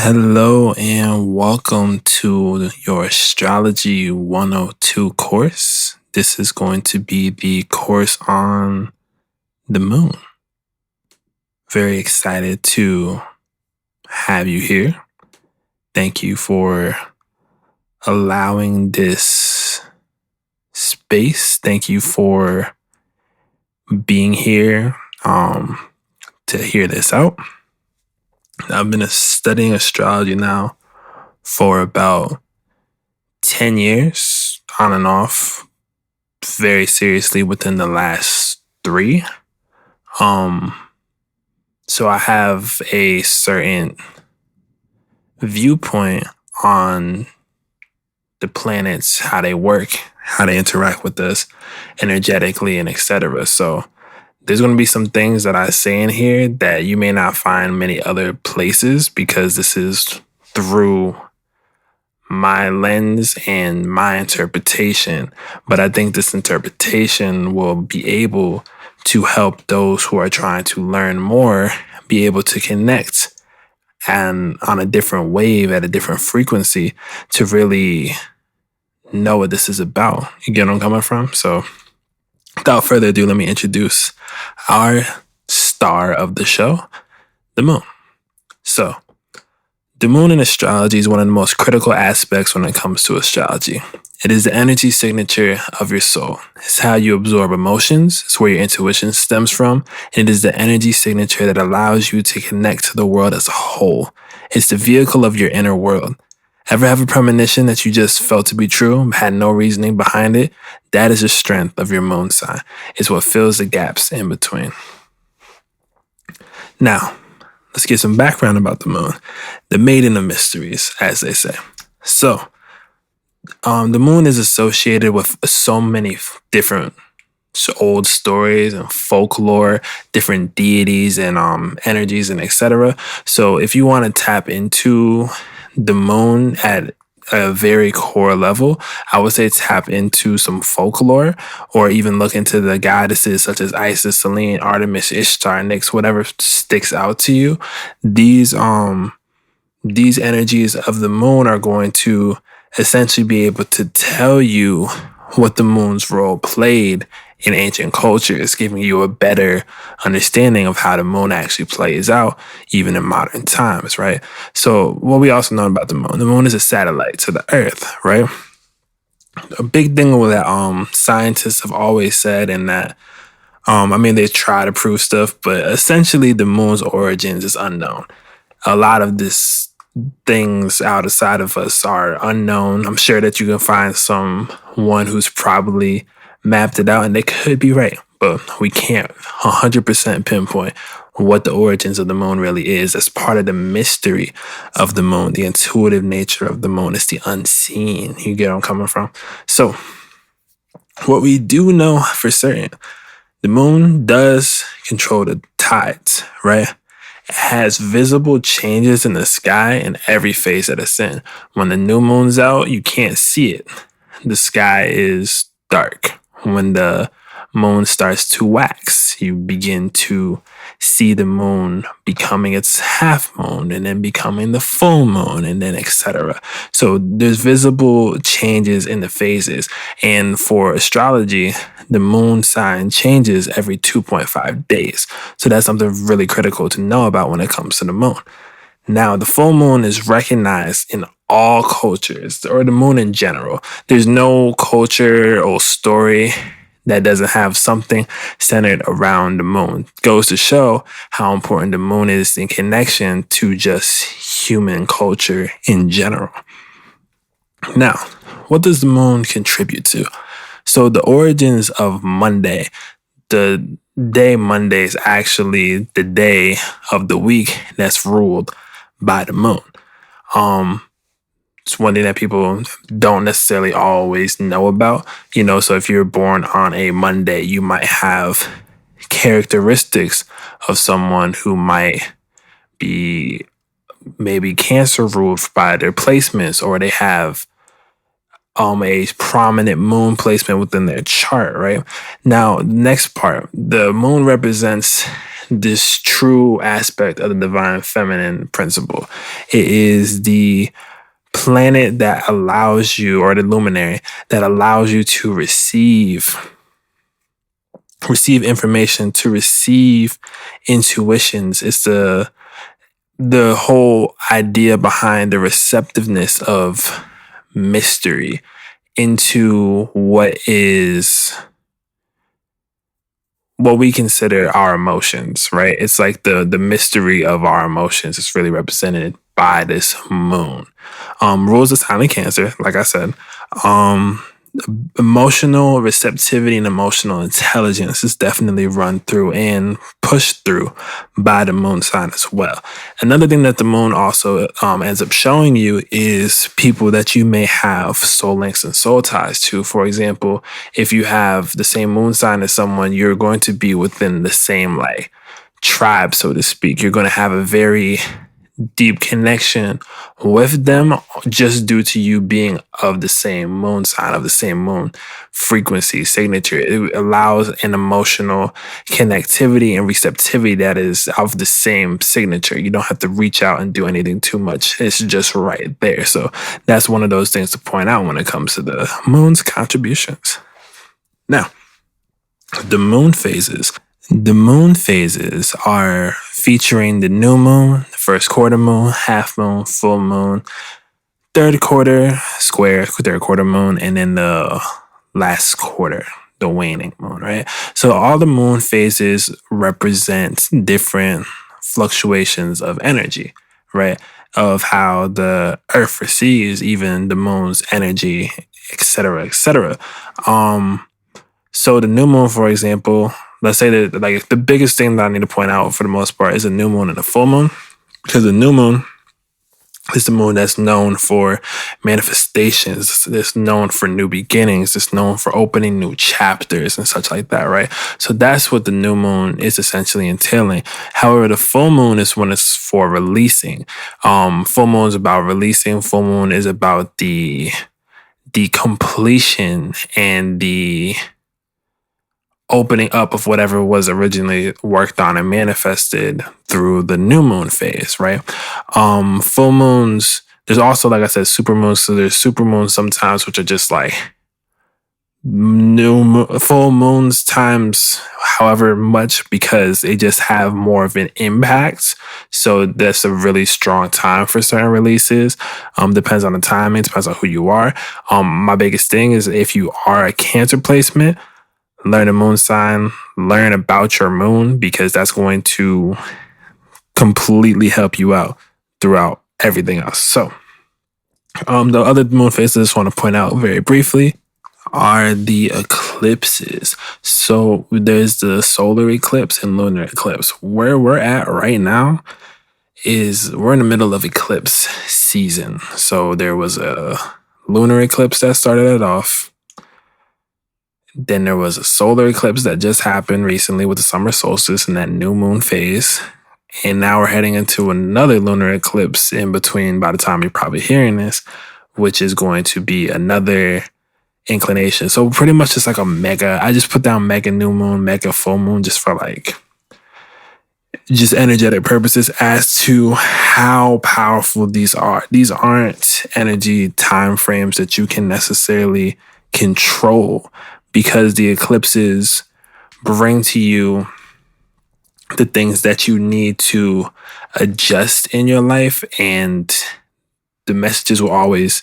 Hello and welcome to your Astrology 102 course. This is going to be the course on the moon. Very excited to have you here. Thank you for allowing this space. Thank you for being here to hear this out. I've been studying astrology now for about 10 years, on and off, very seriously within the last 3. So I have a certain viewpoint on the planets, how they work, how they interact with us energetically, and etc. So there's going to be some things that I say in here that you may not find many other places because this is through my lens and my interpretation. But I think this interpretation will be able to help those who are trying to learn more be able to connect and on a different wave at a different frequency to really know what this is about. You get where I'm coming from? So without further ado, let me introduce our star of the show, the moon. So, the moon in astrology is one of the most critical aspects when it comes to astrology. It is the energy signature of your soul. It's how you absorb emotions. It's where your intuition stems from. And it is the energy signature that allows you to connect to the world as a whole. It's the vehicle of your inner world. Ever have a premonition that you just felt to be true, had no reasoning behind it? That is the strength of your moon sign. It's what fills the gaps in between. Now, let's get some background about the moon. The maiden of mysteries, as they say. So, the moon is associated with so many different old stories and folklore, different deities and energies and etc. So if you want to tap into the moon at a very core level, I would say tap into some folklore or even look into the goddesses such as Isis, Selene, Artemis, Ishtar, Nyx, whatever sticks out to you. These energies of the moon are going to essentially be able to tell you what the moon's role played in ancient cultures, giving you a better understanding of how the moon actually plays out, even in modern times, right? So what we also know about the moon is a satellite to the earth, right? A big thing that scientists have always said, and that, they try to prove stuff, but essentially the moon's origins is unknown. A lot of this things outside of us are unknown. I'm sure that you can find someone who's probably mapped it out and they could be right, but we can't 100% pinpoint what the origins of the moon really is. As part of the mystery of the moon, the intuitive nature of the moon is the unseen. You get where I'm coming from? So what we do know for certain, the moon does control the tides, right? It has visible changes in the sky in every phase that it's in. When the new moon's out, you can't see it. The sky is dark. When the moon starts to wax, you begin to see the moon becoming its half moon and then becoming the full moon and then etc. So there's visible changes in the phases. And for astrology, the moon sign changes every 2.5 days. So that's something really critical to know about when it comes to the moon. Now, the full moon is recognized in all cultures, or the moon in general. There's no culture or story that doesn't have something centered around the moon. Goes to show how important the moon is in connection to just human culture in general. Now, what does the moon contribute to? So the origins of Monday, the day Monday is actually the day of the week that's ruled by the moon. It's one thing that people don't necessarily always know about, so if you're born on a Monday, you might have characteristics of someone who might be maybe Cancer ruled by their placements, or they have a prominent moon placement within their chart, right? Now, next part, the moon represents this true aspect of the divine feminine principle. It is the planet that allows you, or the luminary that allows you to receive information, to receive intuitions. It's the whole idea behind the receptiveness of mystery into what we consider our emotions, right? It's like the mystery of our emotions is really represented by this moon. Rules of sign of Cancer, like I said. Emotional receptivity and emotional intelligence is definitely run through and pushed through by the moon sign as well. Another thing that the moon also ends up showing you is people that you may have soul links and soul ties to. For example, if you have the same moon sign as someone, you're going to be within the same like tribe, so to speak. You're going to have a very deep connection with them just due to you being of the same moon sign, of the same moon frequency signature. It allows an emotional connectivity and receptivity that is of the same signature. You don't have to reach out and do anything too much. It's just right there. So that's one of those things to point out when it comes to the moon's contributions. Now, the moon phases. The moon phases are featuring the new moon, the first quarter moon, half moon, full moon, third quarter, square, third quarter moon, and then the last quarter, the waning moon, right? So all the moon phases represent different fluctuations of energy, right? Of how the earth receives even the moon's energy, etc., etc. So the new moon, for example, let's say that like the biggest thing that I need to point out for the most part is a new moon and a full moon, because the new moon is the moon that's known for manifestations. It's known for new beginnings. It's known for opening new chapters and such like that, right? So that's what the new moon is essentially entailing. However, the full moon is when it's for releasing. Full moon is about releasing. Full moon is about the completion and the opening up of whatever was originally worked on and manifested through the new moon phase, right? Full moons, there's also, like I said, super moons. So there's super moons sometimes, which are just like full moons times however much, because they just have more of an impact. So that's a really strong time for certain releases. Depends on the timing, depends on who you are. My biggest thing is if you are a Cancer placement, learn the moon sign, learn about your moon, because that's going to completely help you out throughout everything else. So the other moon phases I just want to point out very briefly are the eclipses. So there's the solar eclipse and lunar eclipse. Where we're at right now is we're in the middle of eclipse season. So there was a lunar eclipse that started it off. Then there was a solar eclipse that just happened recently with the summer solstice and that new moon phase. And now we're heading into another lunar eclipse in between by the time you're probably hearing this, which is going to be another inclination. So pretty much it's like a mega, I just put down mega new moon, mega full moon just for like just energetic purposes as to how powerful these are. These aren't energy time frames that you can necessarily control, because the eclipses bring to you the things that you need to adjust in your life, and the messages will always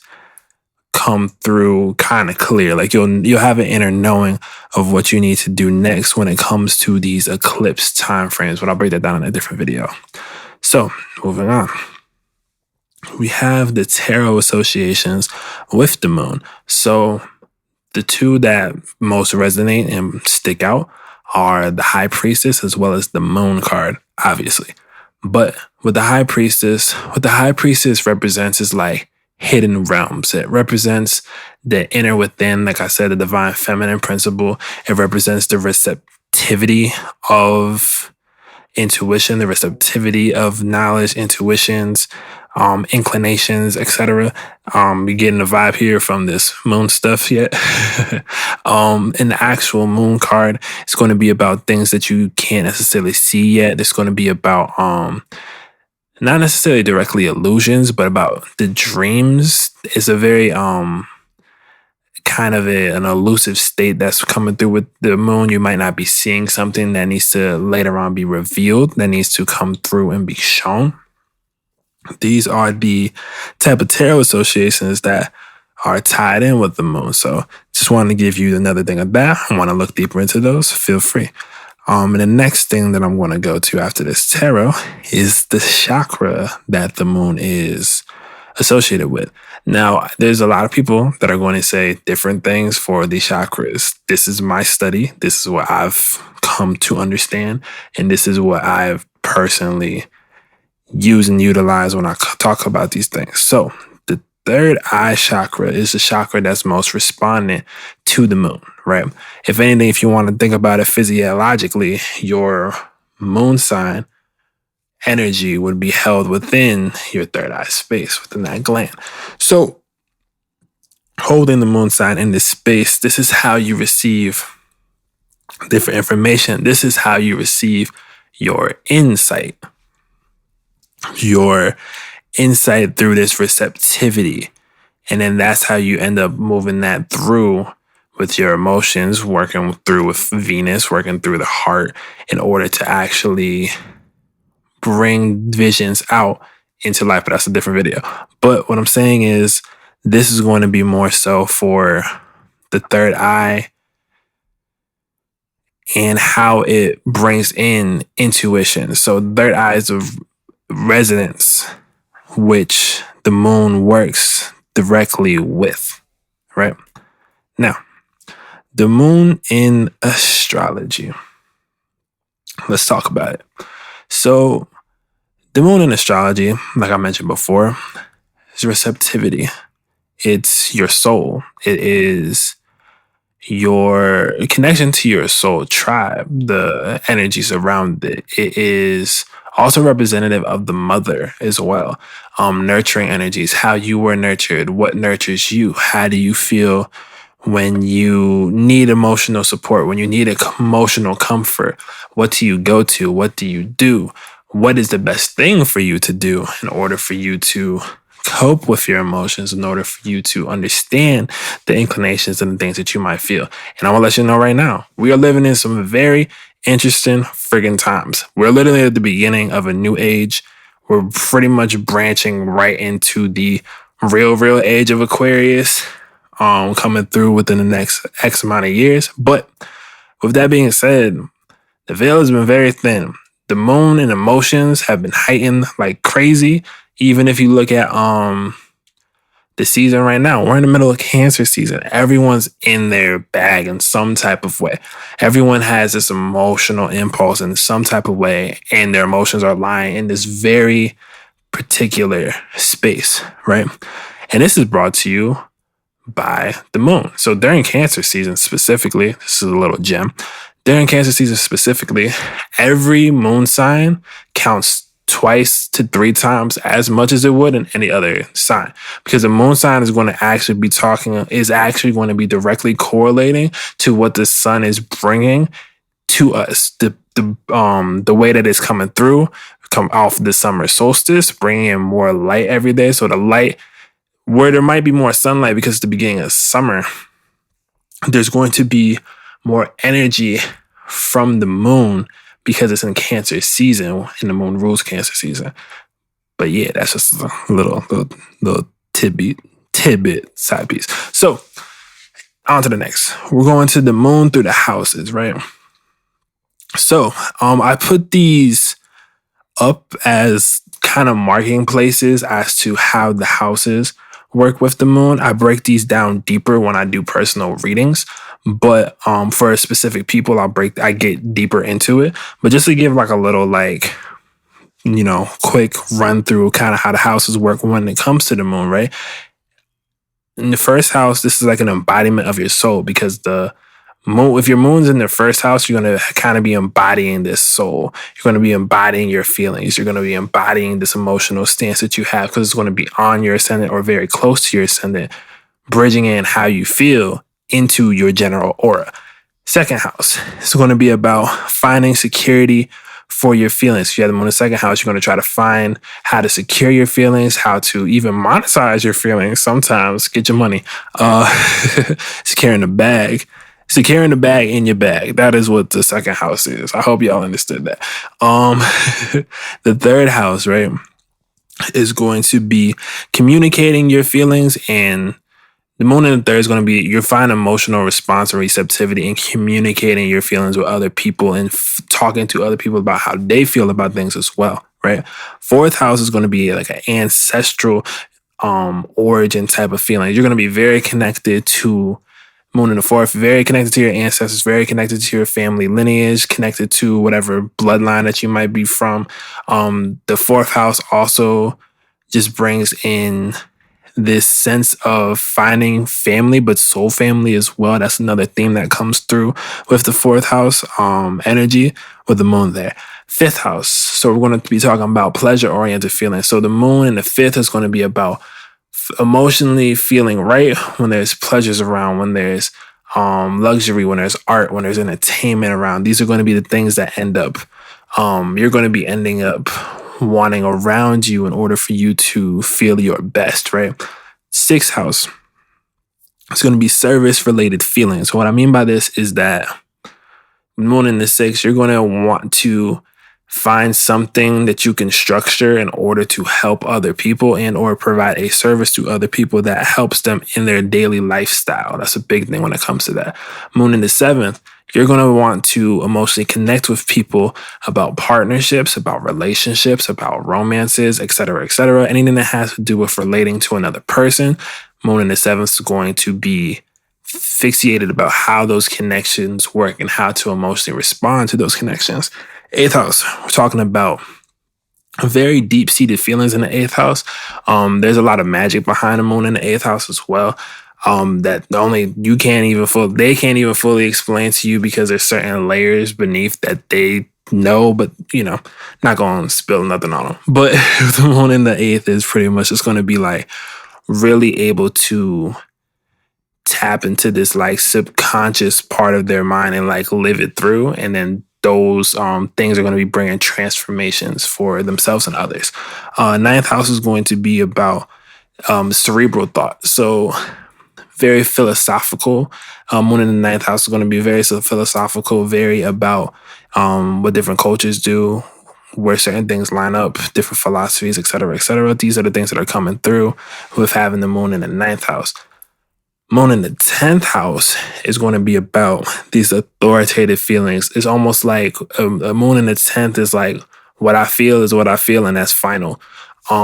come through kind of clear. Like you'll have an inner knowing of what you need to do next when it comes to these eclipse time frames, but I'll break that down in a different video. So moving on. We have the tarot associations with the moon. So the two that most resonate and stick out are the High Priestess as well as the Moon card, obviously. But with the High Priestess, what the High Priestess represents is like hidden realms. It represents the inner within, like I said, the divine feminine principle. It represents the receptivity of intuition, the receptivity of knowledge, intuitions, inclinations, etc. You getting a vibe here from this moon stuff yet? In the actual moon card, it's going to be about things that you can't necessarily see yet. It's going to be about not necessarily directly illusions, but about the dreams. It's a very kind of an elusive state that's coming through with the moon. You might not be seeing something that needs to later on be revealed, that needs to come through and be shown. These are the type of tarot associations that are tied in with the moon. So just wanted to give you another thing of that. I want to look deeper into those. Feel free. And the next thing that I'm going to go to after this tarot is the chakra that the moon is associated with. Now, there's a lot of people that are going to say different things for the chakras. This is my study. This is what I've come to understand. And this is what I've personally used and utilized when I talk about these things. So the third eye chakra is the chakra that's most responding to the moon, right? If anything, if you want to think about it physiologically, your moon sign energy would be held within your third eye space, within that gland. So holding the moon sign in this space, this is how you receive different information. This is how you receive your insight through this receptivity. And then that's how you end up moving that through with your emotions, working through with Venus, working through the heart in order to actually bring visions out into life. But that's a different video. But what I'm saying is this is going to be more so for the third eye and how it brings in intuition. So third eye is a resonance, which the moon works directly with, right? Now, the moon in astrology. Let's talk about it. So the moon in astrology, like I mentioned before, is receptivity. It's your soul. It is your connection to your soul tribe, the energies around it. It is also representative of the mother as well. Nurturing energies, how you were nurtured, what nurtures you, how do you feel when you need emotional support, when you need emotional comfort, what do you go to, what do you do, what is the best thing for you to do in order for you to cope with your emotions, in order for you to understand the inclinations and the things that you might feel. And I want to let you know right now, we are living in some very interesting friggin' times. We're literally at the beginning of a new age. We're pretty much branching right into the real age of Aquarius, coming through within the next X amount of years. But with that being said, the veil has been very thin. The moon and emotions have been heightened like crazy. Even if you look at the season right now, we're in the middle of Cancer season. Everyone's in their bag in some type of way. Everyone has this emotional impulse in some type of way, and their emotions are lying in this very particular space, right? And this is brought to you by the moon. So during Cancer season specifically, this is a little gem. During Cancer season specifically, every moon sign counts twice to 3 times as much as it would in any other sign, because the moon sign is going to actually be directly correlating to what the sun is bringing to us. The way that it's coming through, come off the summer solstice, bringing in more light every day. So the light, where there might be more sunlight because it's the beginning of summer, there's going to be more energy from the moon because it's in Cancer season and the moon rules Cancer season. But yeah, that's just a little tidbit side piece. So on to the next. We're going to the moon through the houses, right? So I put these up as kind of marking places as to how the houses work with the moon. I break these down deeper when I do personal readings, but for specific people, I get deeper into it. But just to give like a little quick run through kind of how the houses work when it comes to the moon, right? In the first house, this is like an embodiment of your soul, because the If your moon's in the first house, you're going to kind of be embodying this soul. You're going to be embodying your feelings. You're going to be embodying this emotional stance that you have because it's going to be on your ascendant or very close to your ascendant, bridging in how you feel into your general aura. Second house, it's going to be about finding security for your feelings. If you have them on the second house, you're going to try to find how to secure your feelings, how to even monetize your feelings. Sometimes get your money, securing the bag. Securing the bag in your bag. That is what the second house is. I hope y'all understood that. The third house, right, is going to be communicating your feelings, and the moon in the third is going to be your fine emotional response and receptivity in communicating your feelings with other people and talking to other people about how they feel about things as well, right? Fourth house is going to be like an ancestral origin type of feeling. You're going to be very connected to moon in the fourth, very connected to your ancestors, very connected to your family lineage, connected to whatever bloodline that you might be from. The fourth house also just brings in this sense of finding family, but soul family as well. That's another theme that comes through with the fourth house energy with the moon there. Fifth house. So we're going to be talking about pleasure-oriented feelings. So the moon in the fifth is going to be about emotionally feeling right when there's pleasures around, when there's luxury, when there's art, when there's entertainment around. These are going to be the things that end up, you're going to be ending up wanting around you in order for you to feel your best, right? Sixth house, it's going to be service-related feelings. So what I mean by this is that moon in the sixth, you're going to want to find something that you can structure in order to help other people and or provide a service to other people that helps them in their daily lifestyle. That's a big thing when it comes to that. Moon in the seventh, you're going to want to emotionally connect with people about partnerships, about relationships, about romances, etc., etc. Anything that has to do with relating to another person. Moon in the seventh is going to be fixated about how those connections work and how to emotionally respond to those connections. Eighth house, we're talking about very deep-seated feelings in the eighth house. There's a lot of magic behind the moon in the eighth house as well. That only they can't even fully explain to you because there's certain layers beneath that they know, but not going to spill nothing on them. But the moon in the eighth is pretty much just going to be like really able to tap into this like subconscious part of their mind and like live it through, and then those things are going to be bringing transformations for themselves and others. Ninth house is going to be about cerebral thought. So very philosophical. Moon in the ninth house is going to be very philosophical, very about what different cultures do, where certain things line up, different philosophies, etc., etc. These are the things that are coming through with having the moon in the ninth house. Moon in the 10th house is going to be about these authoritative feelings. It's almost like a moon in the 10th is like, what I feel is what I feel, and that's final.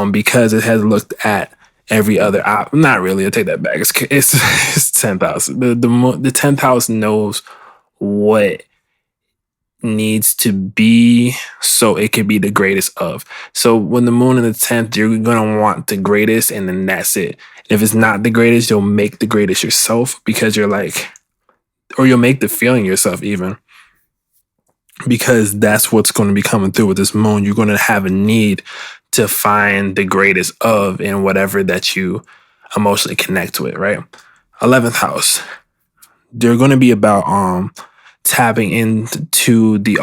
Because it has looked at every other not really, I take that back. It's 10th house. The 10th house knows what needs to be so it could be the greatest of. So when the moon in the 10th, you're going to want the greatest, and then that's it. If it's not the greatest, you'll make the greatest yourself because you're like, or you'll make the feeling yourself even, because that's what's going to be coming through with this moon. You're going to have a need to find the greatest of in whatever that you emotionally connect with, right? 11th house, they're going to be about tapping into the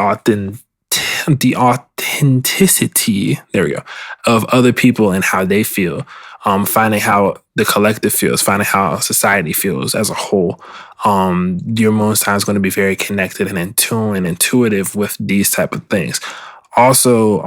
authenticity, there we go, of other people and how they feel. Finding how the collective feels, finding how society feels as a whole. Your moon sign is going to be very connected and in tune and intuitive with these type of things. Also,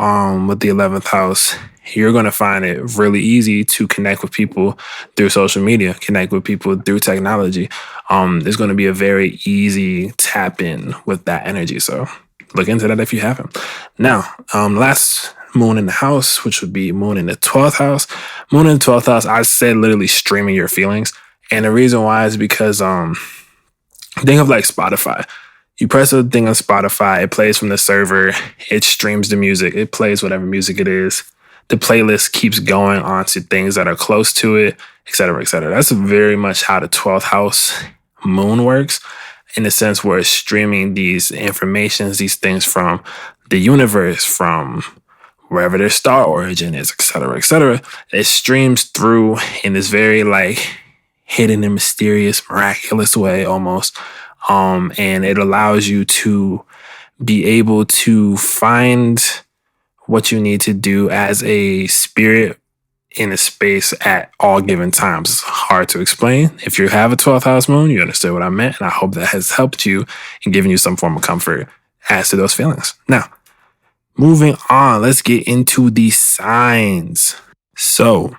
with the 11th house, you're going to find it really easy to connect with people through social media, connect with people through technology. There's going to be a very easy tap in with that energy. So look into that if you haven't. Now, last moon in the house, which would be moon in the 12th house. Moon in the 12th house, I said literally streaming your feelings. And the reason why is because think of like Spotify. You press a thing on Spotify, it plays from the server, it streams the music, it plays whatever music it is. The playlist keeps going on to things that are close to it, et cetera, et cetera. That's very much how the 12th house moon works. in the sense where it's streaming these informations, these things from the universe, from wherever their star origin is, et cetera, et cetera. It streams through in this very like hidden and mysterious, miraculous way almost. And it allows you to be able to find what you need to do as a spirit in a space at all given times. It's hard to explain. If you have a 12th house moon, you understood what I meant. And I hope that has helped you and given you some form of comfort as to those feelings. Now, moving on, let's get into the signs. So,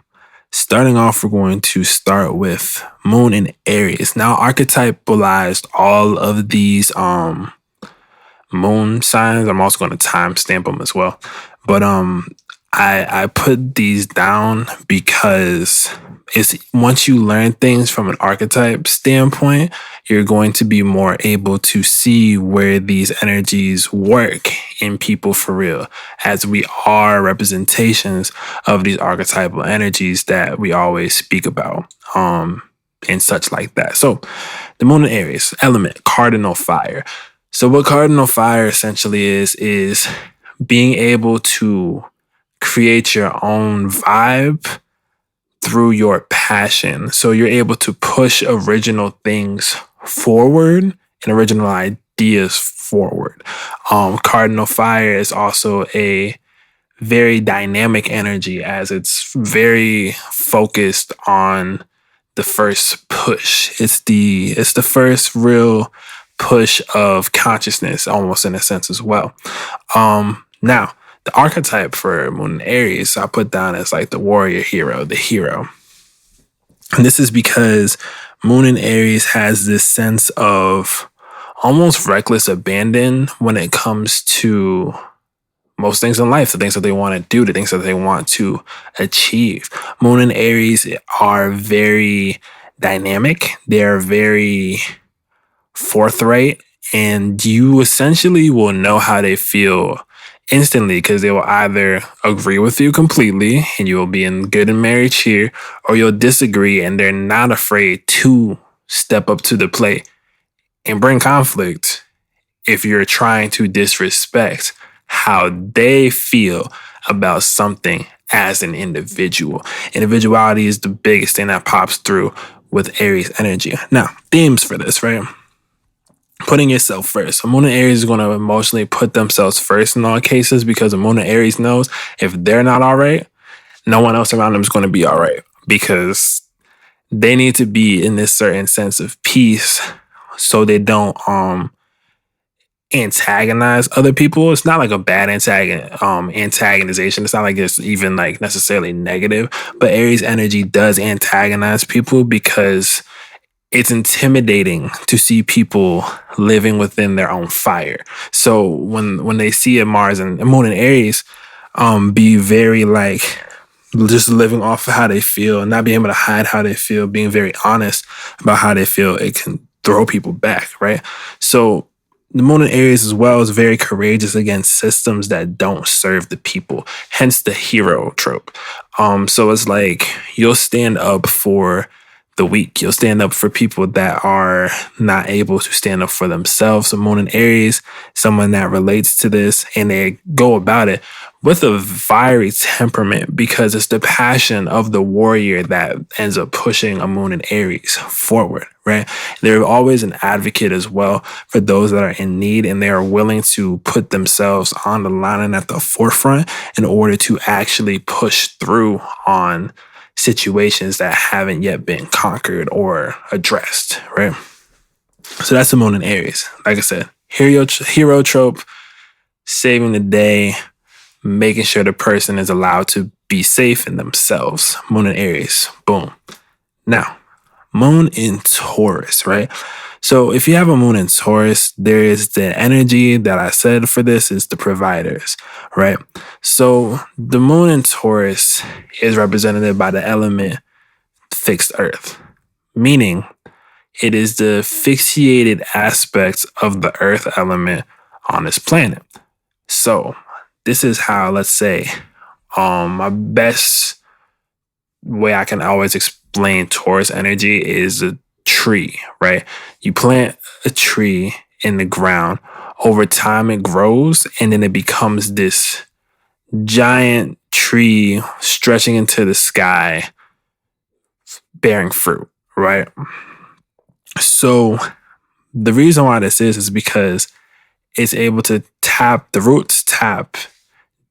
starting off, we're going to start with Moon in Aries. Now, archetypalized all of these moon signs. I'm also going to timestamp them as well. But I put these down because it's once you learn things from an archetype standpoint, you're going to be more able to see where these energies work in people for real, as we are representations of these archetypal energies that we always speak about, and such like that. So the Moon in Aries, element, cardinal fire. So what cardinal fire essentially is being able to create your own vibe through your passion. So you're able to push original things forward and original ideas forward. Cardinal fire is also a very dynamic energy, as it's very focused on the first push. It's the first real push of consciousness, almost in a sense as well. Now, the archetype for Moon in Aries, I put down as like the warrior hero, the hero. And this is because Moon in Aries has this sense of almost reckless abandon when it comes to most things in life, the things that they want to do, the things that they want to achieve. Moon in Aries are very dynamic. They're very forthright, and you essentially will know how they feel instantly, because they will either agree with you completely and you will be in good and merry cheer, or you'll disagree and they're not afraid to step up to the plate and bring conflict if you're trying to disrespect how they feel about something as an individual. Individuality is the biggest thing that pops through with Aries energy. Now, themes for this, right? Putting yourself first. A Moon in Aries is going to emotionally put themselves first in all cases, because a Moon in Aries knows if they're not all right, no one else around them is going to be all right, because they need to be in this certain sense of peace so they don't antagonize other people. It's not like a bad antagonization. It's not like it's even like necessarily negative, but Aries energy does antagonize people because it's intimidating to see people living within their own fire. So when they see a Mars and a Moon in Aries be very like just living off of how they feel and not being able to hide how they feel, being very honest about how they feel, it can throw people back, right? So the Moon in Aries as well is very courageous against systems that don't serve the people, hence the hero trope. So it's like you'll stand up for the weak. You'll stand up for people that are not able to stand up for themselves. So Moon in Aries, someone that relates to this, and they go about it with a fiery temperament, because it's the passion of the warrior that ends up pushing a Moon in Aries forward, right? They're always an advocate as well for those that are in need, and they are willing to put themselves on the line and at the forefront in order to actually push through on situations that haven't yet been conquered or addressed, right? So that's the Moon in Aries. Like I said, hero trope, saving the day, making sure the person is allowed to be safe in themselves. Moon in Aries, boom. Now, Moon in Taurus, right? So if you have a Moon in Taurus, there is the energy that I said for this is the providers, right? So the Moon in Taurus is represented by the element fixed earth, meaning it is the fixated aspects of the earth element on this planet. So this is how, let's say, my best way I can always explain Taurus energy is tree, right? You plant a tree in the ground. Over time, it grows and then it becomes this giant tree stretching into the sky, bearing fruit, right? So the reason why this is because it's able to the roots tap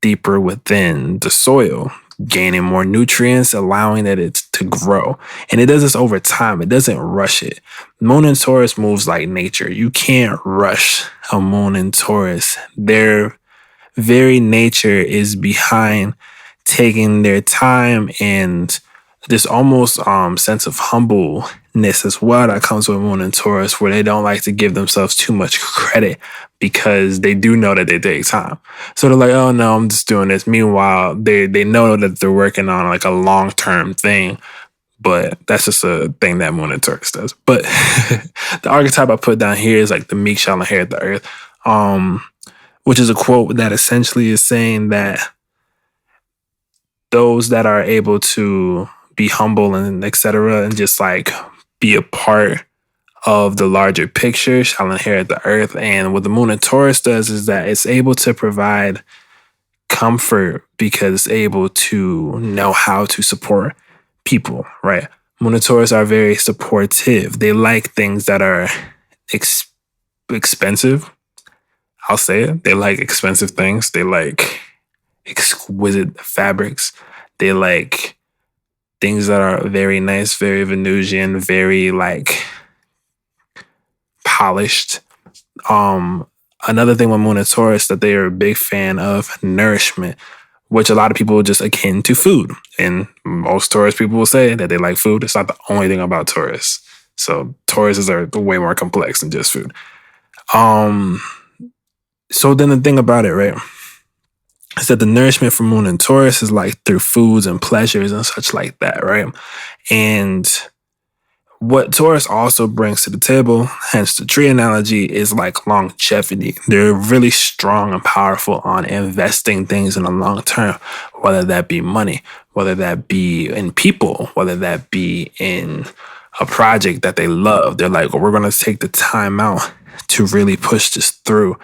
deeper within the soil, gaining more nutrients, allowing it to grow. And it does this over time. It doesn't rush it. Moon in Taurus moves like nature. You can't rush a moon in Taurus. Their very nature is behind taking their time, and this almost sense of humbleness as well that comes with Moon and Taurus, where they don't like to give themselves too much credit because they do know that they take time. So they're like, oh no, I'm just doing this. Meanwhile, they know that they're working on like a long-term thing, but that's just a thing that Moon and Taurus does. But the archetype I put down here is like the meek shall inherit the earth, which is a quote that essentially is saying that those that are able to be humble and etc. and just like be a part of the larger picture shall inherit the earth. And what the Moon in Taurus does is that it's able to provide comfort because it's able to know how to support people, right? Moon and Taurus are very supportive. They like things that are expensive. I'll say it. They like expensive things. They like exquisite fabrics. They like things that are very nice, very Venusian, very like polished. Another thing with Moon and Taurus that they are a big fan of nourishment, which a lot of people just akin to food. And most Taurus people will say that they like food. It's not the only thing about Taurus. So Tauruses are way more complex than just food. So then the thing about it, right, is that the nourishment for Moon and Taurus is like through foods and pleasures and such like that, right? And what Taurus also brings to the table, hence the tree analogy, is like longevity. They're really strong and powerful on investing things in the long term, whether that be money, whether that be in people, whether that be in a project that they love. They're like, well, we're going to take the time out to really push this through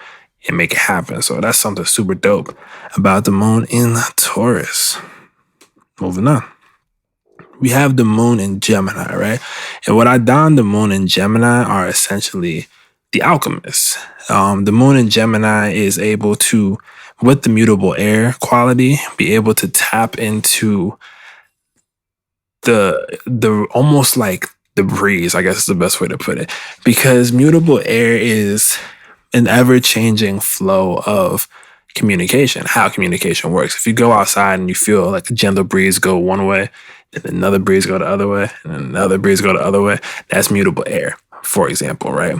and make it happen. So that's something super dope about the Moon in Taurus. Moving on. We have the Moon in Gemini, right? And what I donned the Moon in Gemini are essentially the alchemists. The Moon in Gemini is able to, with the mutable air quality, be able to tap into the almost like the breeze, I guess is the best way to put it. Because mutable air is an ever-changing flow of communication, how communication works. If you go outside and you feel like a gentle breeze go one way, then another breeze go the other way, and another breeze go the other way, that's mutable air, for example, right?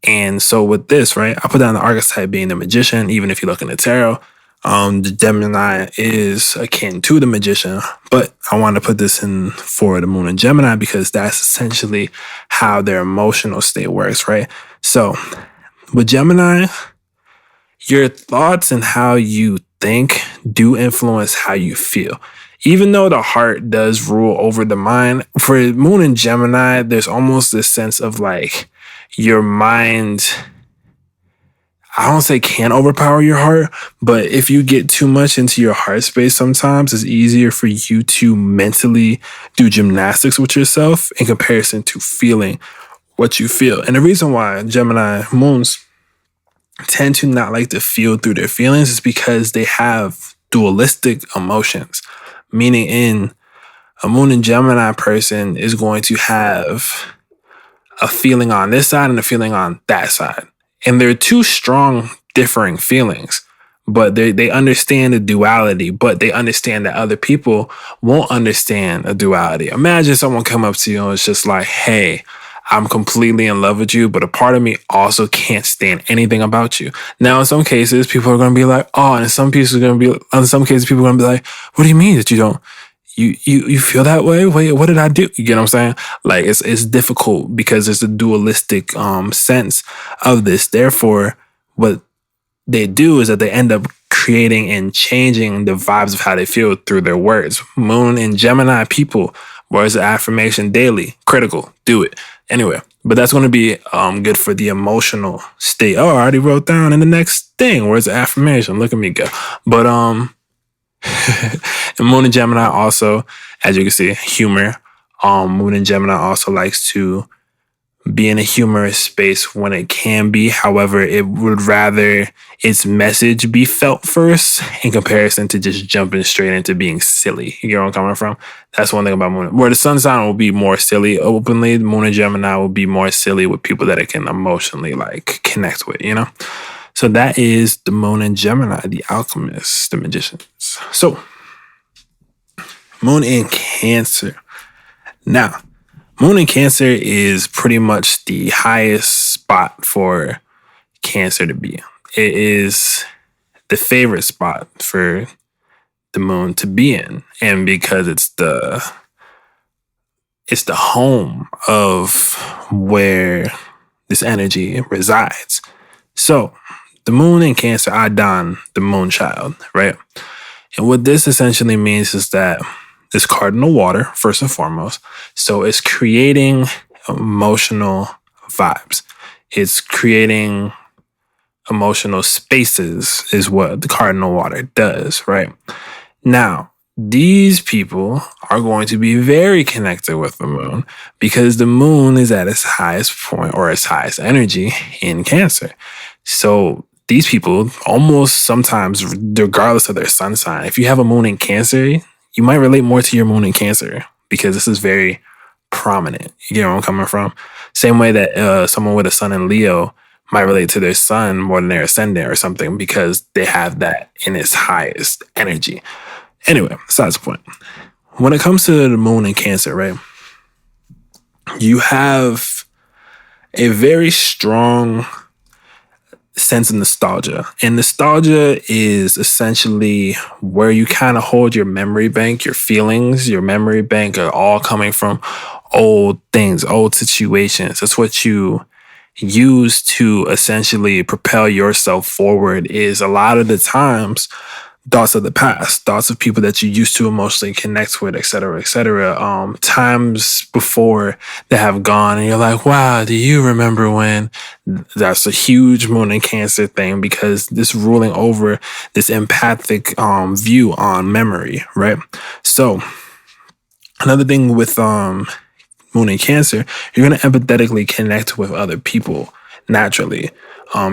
And so with this, right, I put down the archetype being the magician. Even if you look in the tarot, the Gemini is akin to the magician, but I want to put this in for the Moon in Gemini because that's essentially how their emotional state works, right? So with Gemini, your thoughts and how you think do influence how you feel. Even though the heart does rule over the mind, for Moon in Gemini, there's almost this sense of like your mind, I don't say can't overpower your heart, but if you get too much into your heart space, sometimes it's easier for you to mentally do gymnastics with yourself in comparison to feeling what you feel. And the reason why Gemini moons tend to not like to feel through their feelings is because they have dualistic emotions, meaning in a Moon in Gemini person is going to have a feeling on this side and a feeling on that side. And they're two strong, differing feelings, but they understand the duality, but they understand that other people won't understand a duality. Imagine someone come up to you and it's just like, hey, I'm completely in love with you, but a part of me also can't stand anything about you. Now, in some cases, people are going to be like, oh, and in some cases, people are going to be like, what do you mean that you don't? You feel that way? Wait, what did I do? You get what I'm saying? Like it's difficult because there's a dualistic sense of this. Therefore, what they do is that they end up creating and changing the vibes of how they feel through their words. Moon and Gemini people Words of affirmation daily. Critical. Do it. Anyway, but that's going to be good for the emotional state. Oh, I already wrote down in the next thing. Words of affirmation. Look at me go. But and Moon in Gemini also, as you can see, humor. Moon in Gemini also likes to be in a humorous space when it can be. However, it would rather its message be felt first in comparison to just jumping straight into being silly. You get where I'm coming from? That's one thing about Moon. Where the Sun sign will be more silly openly, Moon in Gemini will be more silly with people that it can emotionally like connect with, you know? So that is the Moon in Gemini, the alchemists, the magicians. So, Moon in Cancer. Now, Moon in Cancer is pretty much the highest spot for Cancer to be. It is the favorite spot for the moon to be in. And because it's the home of where this energy resides. So the moon in Cancer, Adon, the moon child, right? And what this essentially means is that it's cardinal water, first and foremost. So it's creating emotional vibes. It's creating emotional spaces is what the cardinal water does, right? Now, these people are going to be very connected with the moon because the moon is at its highest point or its highest energy in Cancer. So these people almost sometimes, regardless of their sun sign, if you have a moon in Cancer, you might relate more to your moon in Cancer because this is very prominent. You get where I'm coming from? Same way that someone with a sun in Leo might relate to their sun more than their ascendant or something because they have that in its highest energy. Anyway, besides the point. When it comes to the moon in Cancer, right, you have a very strong sense of nostalgia. And nostalgia is essentially where you kind of hold your memory bank, your feelings, your memory bank are all coming from old things, old situations. That's what you use to essentially propel yourself forward is a lot of the times thoughts of the past, thoughts of people that you used to emotionally connect with, et cetera, times before that have gone. And you're like, wow, do you remember when? That's a huge moon in Cancer thing because this ruling over this empathic view on memory, right? So another thing with moon in Cancer, you're going to empathetically connect with other people naturally.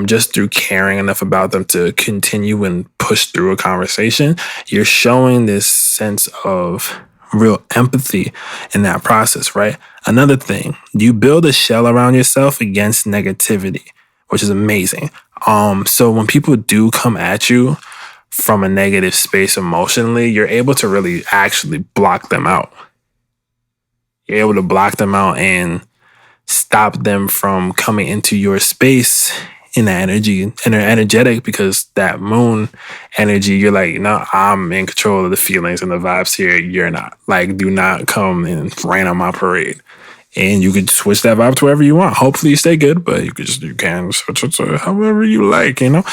Just through caring enough about them to continue and push through a conversation, you're showing this sense of real empathy in that process, right? Another thing, you build a shell around yourself against negativity, which is amazing. So when people do come at you from a negative space emotionally, you're able to really actually block them out. You're able to block them out and stop them from coming into your space in that energy, and they're energetic because that moon energy, you're like, no, I'm in control of the feelings and the vibes here. You're not. Like, do not come and rain on my parade. And you could switch that vibe to wherever you want. Hopefully you stay good, but you can switch it to however you like, you know?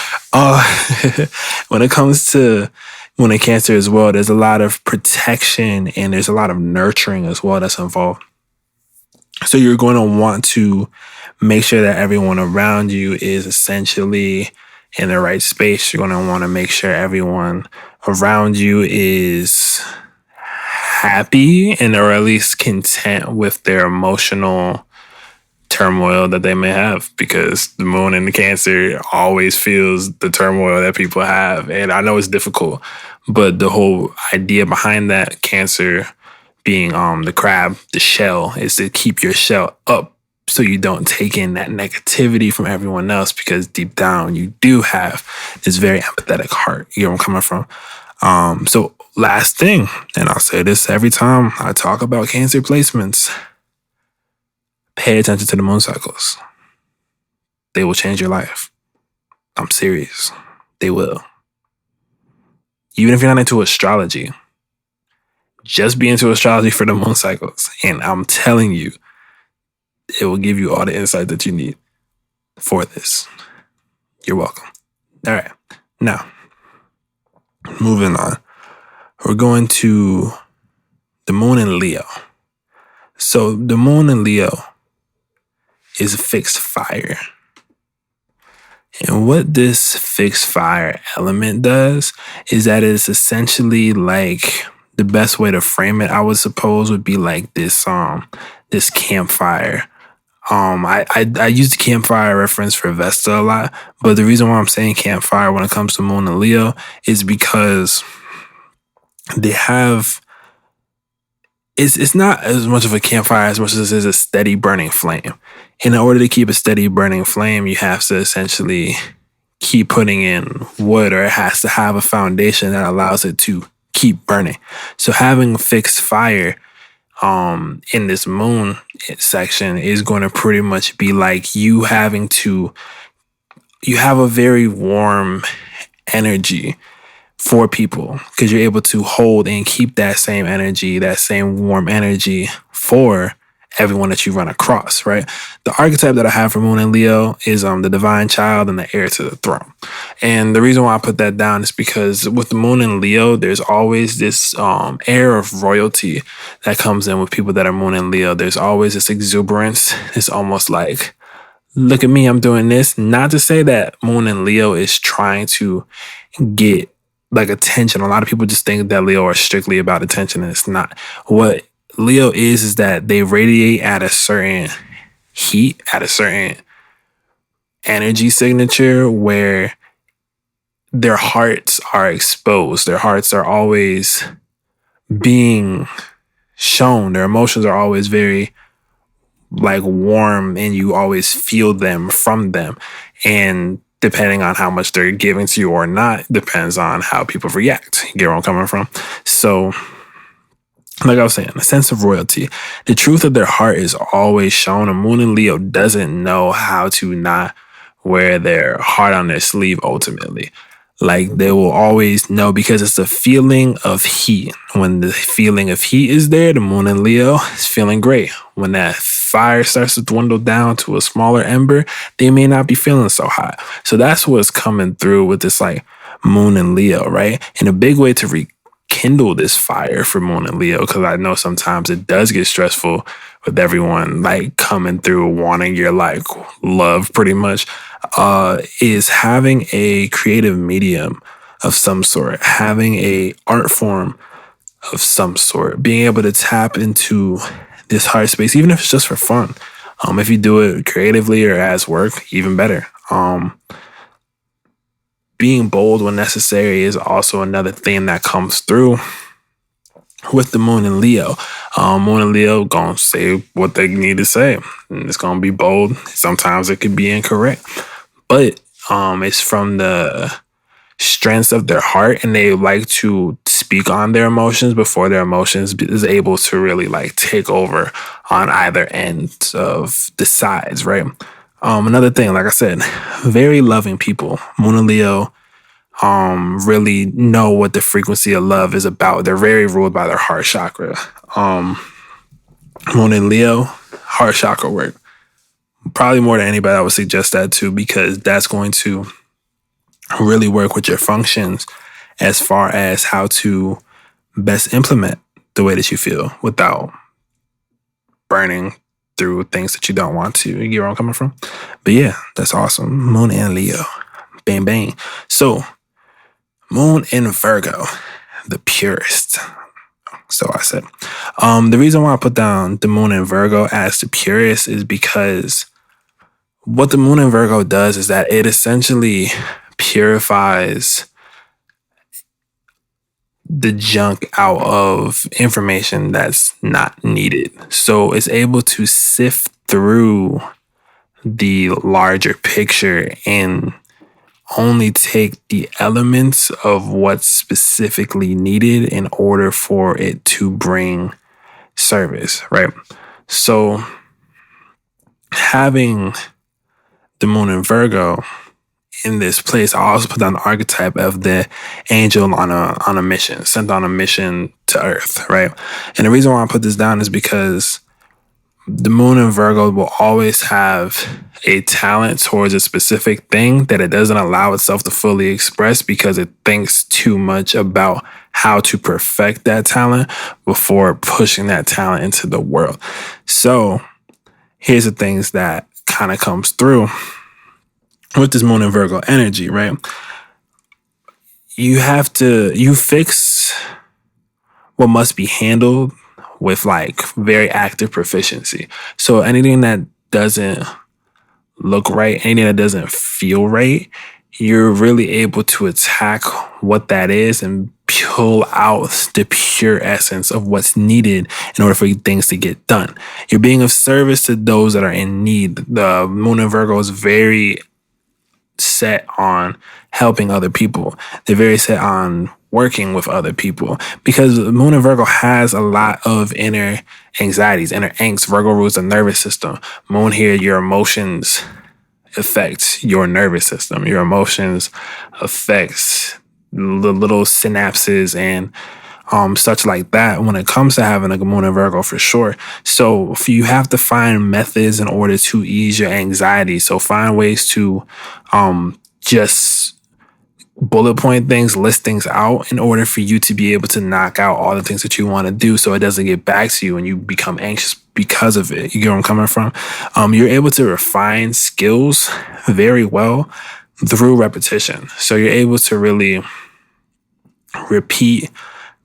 When it comes to Moon in Cancer as well, there's a lot of protection and there's a lot of nurturing as well that's involved. So you're going to want to make sure that everyone around you is essentially in the right space. You're going to want to make sure everyone around you is happy and or at least content with their emotional turmoil that they may have, because the moon in the Cancer always feels the turmoil that people have. And I know it's difficult, but the whole idea behind that Cancer being the crab, the shell, is to keep your shell up so you don't take in that negativity from everyone else, because deep down you do have this very empathetic heart. You know where I'm coming from? So last thing, and I'll say this every time I talk about Cancer placements, pay attention to the moon cycles. They will change your life. I'm serious. They will. Even if you're not into astrology, just be into astrology for the moon cycles. And I'm telling you, it will give you all the insight that you need for this. You're welcome. All right. Now, moving on. We're going to the moon in Leo. So the moon in Leo is fixed fire. And what this fixed fire element does is that it's essentially like, the best way to frame it, I would suppose, would be like this campfire. I use the campfire reference for Vesta a lot, but the reason why I'm saying campfire when it comes to Moon and Leo is because they have, it's not as much of a campfire as much as it is a steady burning flame. In order to keep a steady burning flame, you have to essentially keep putting in wood, or it has to have a foundation that allows it to keep burning. So having fixed fire in this moon section is going to pretty much be like you have a very warm energy for people, because you're able to hold and keep that same energy, that same warm energy for everyone that you run across, right? The archetype that I have for Moon and Leo is the divine child and the heir to the throne. And the reason why I put that down is because with the Moon and Leo, there's always this air of royalty that comes in with people that are Moon and Leo. There's always this exuberance. It's almost like, look at me, I'm doing this. Not to say that Moon and Leo is trying to get like attention. A lot of people just think that Leo are strictly about attention, and it's not. What Leo is that they radiate at a certain heat, at a certain energy signature where their hearts are exposed. Their hearts are always being shown. Their emotions are always very like warm, and you always feel them from them. And depending on how much they're giving to you or not, depends on how people react. You get where I'm coming from? So, like I was saying, a sense of royalty. The truth of their heart is always shown. A Moon and Leo doesn't know how to not wear their heart on their sleeve ultimately. Like, they will always know, because it's a feeling of heat. When the feeling of heat is there, the Moon and Leo is feeling great. When that fire starts to dwindle down to a smaller ember, they may not be feeling so hot. So that's what's coming through with this like Moon and Leo, right? And a big way to rekindle this fire for Moon and Leo, because I know sometimes it does get stressful with everyone like coming through wanting your like love pretty much, is having a creative medium of some sort, having a art form of some sort, being able to tap into this heart space, even if it's just for fun. If you do it creatively or as work, even better. Being bold when necessary is also another thing that comes through with the Moon and Leo. Moon and Leo gonna say what they need to say. And it's gonna be bold. Sometimes it could be incorrect. But it's from the strengths of their heart, and they like to speak on their emotions before their emotions is able to really like take over on either end of the sides, right? Another thing, like I said, very loving people. Moon and Leo really know what the frequency of love is about. They're very ruled by their heart chakra. Moon and Leo, heart chakra work. Probably more than anybody, I would suggest that too, because that's going to really work with your functions as far as how to best implement the way that you feel without burning through things that you don't want to. You get where I'm coming from? But yeah, that's awesome. Moon and Leo. Bang, bang. So, Moon in Virgo, the purist. So I said. The reason why I put down the Moon in Virgo as the purist is because what the Moon in Virgo does is that it essentially purifies the junk out of information that's not needed. So it's able to sift through the larger picture and only take the elements of what's specifically needed in order for it to bring service, right? So having the Moon in Virgo in this place, I also put down the archetype of the angel on a mission, sent on a mission to Earth, right? And the reason why I put this down is because The moon in Virgo will always have a talent towards a specific thing that it doesn't allow itself to fully express because it thinks too much about how to perfect that talent before pushing that talent into the world. So here's the things that kind of comes through with this moon in Virgo energy, right? You fix what must be handled with like very active proficiency. So anything that doesn't look right, anything that doesn't feel right, you're really able to attack what that is and pull out the pure essence of what's needed in order for things to get done. You're being of service to those that are in need. The moon in Virgo is very set on helping other people. They're very set on working with other people because the moon in Virgo has a lot of inner anxieties, inner angst. Virgo rules the nervous system. Moon here, your emotions affect your nervous system. Your emotions affects the little synapses and such like that when it comes to having a moon in Virgo for sure. So you have to find methods in order to ease your anxiety. So find ways to just bullet point things, list things out in order for you to be able to knock out all the things that you want to do so it doesn't get back to you and you become anxious because of it. You get where I'm coming from? You're able to refine skills very well through repetition. So you're able to really repeat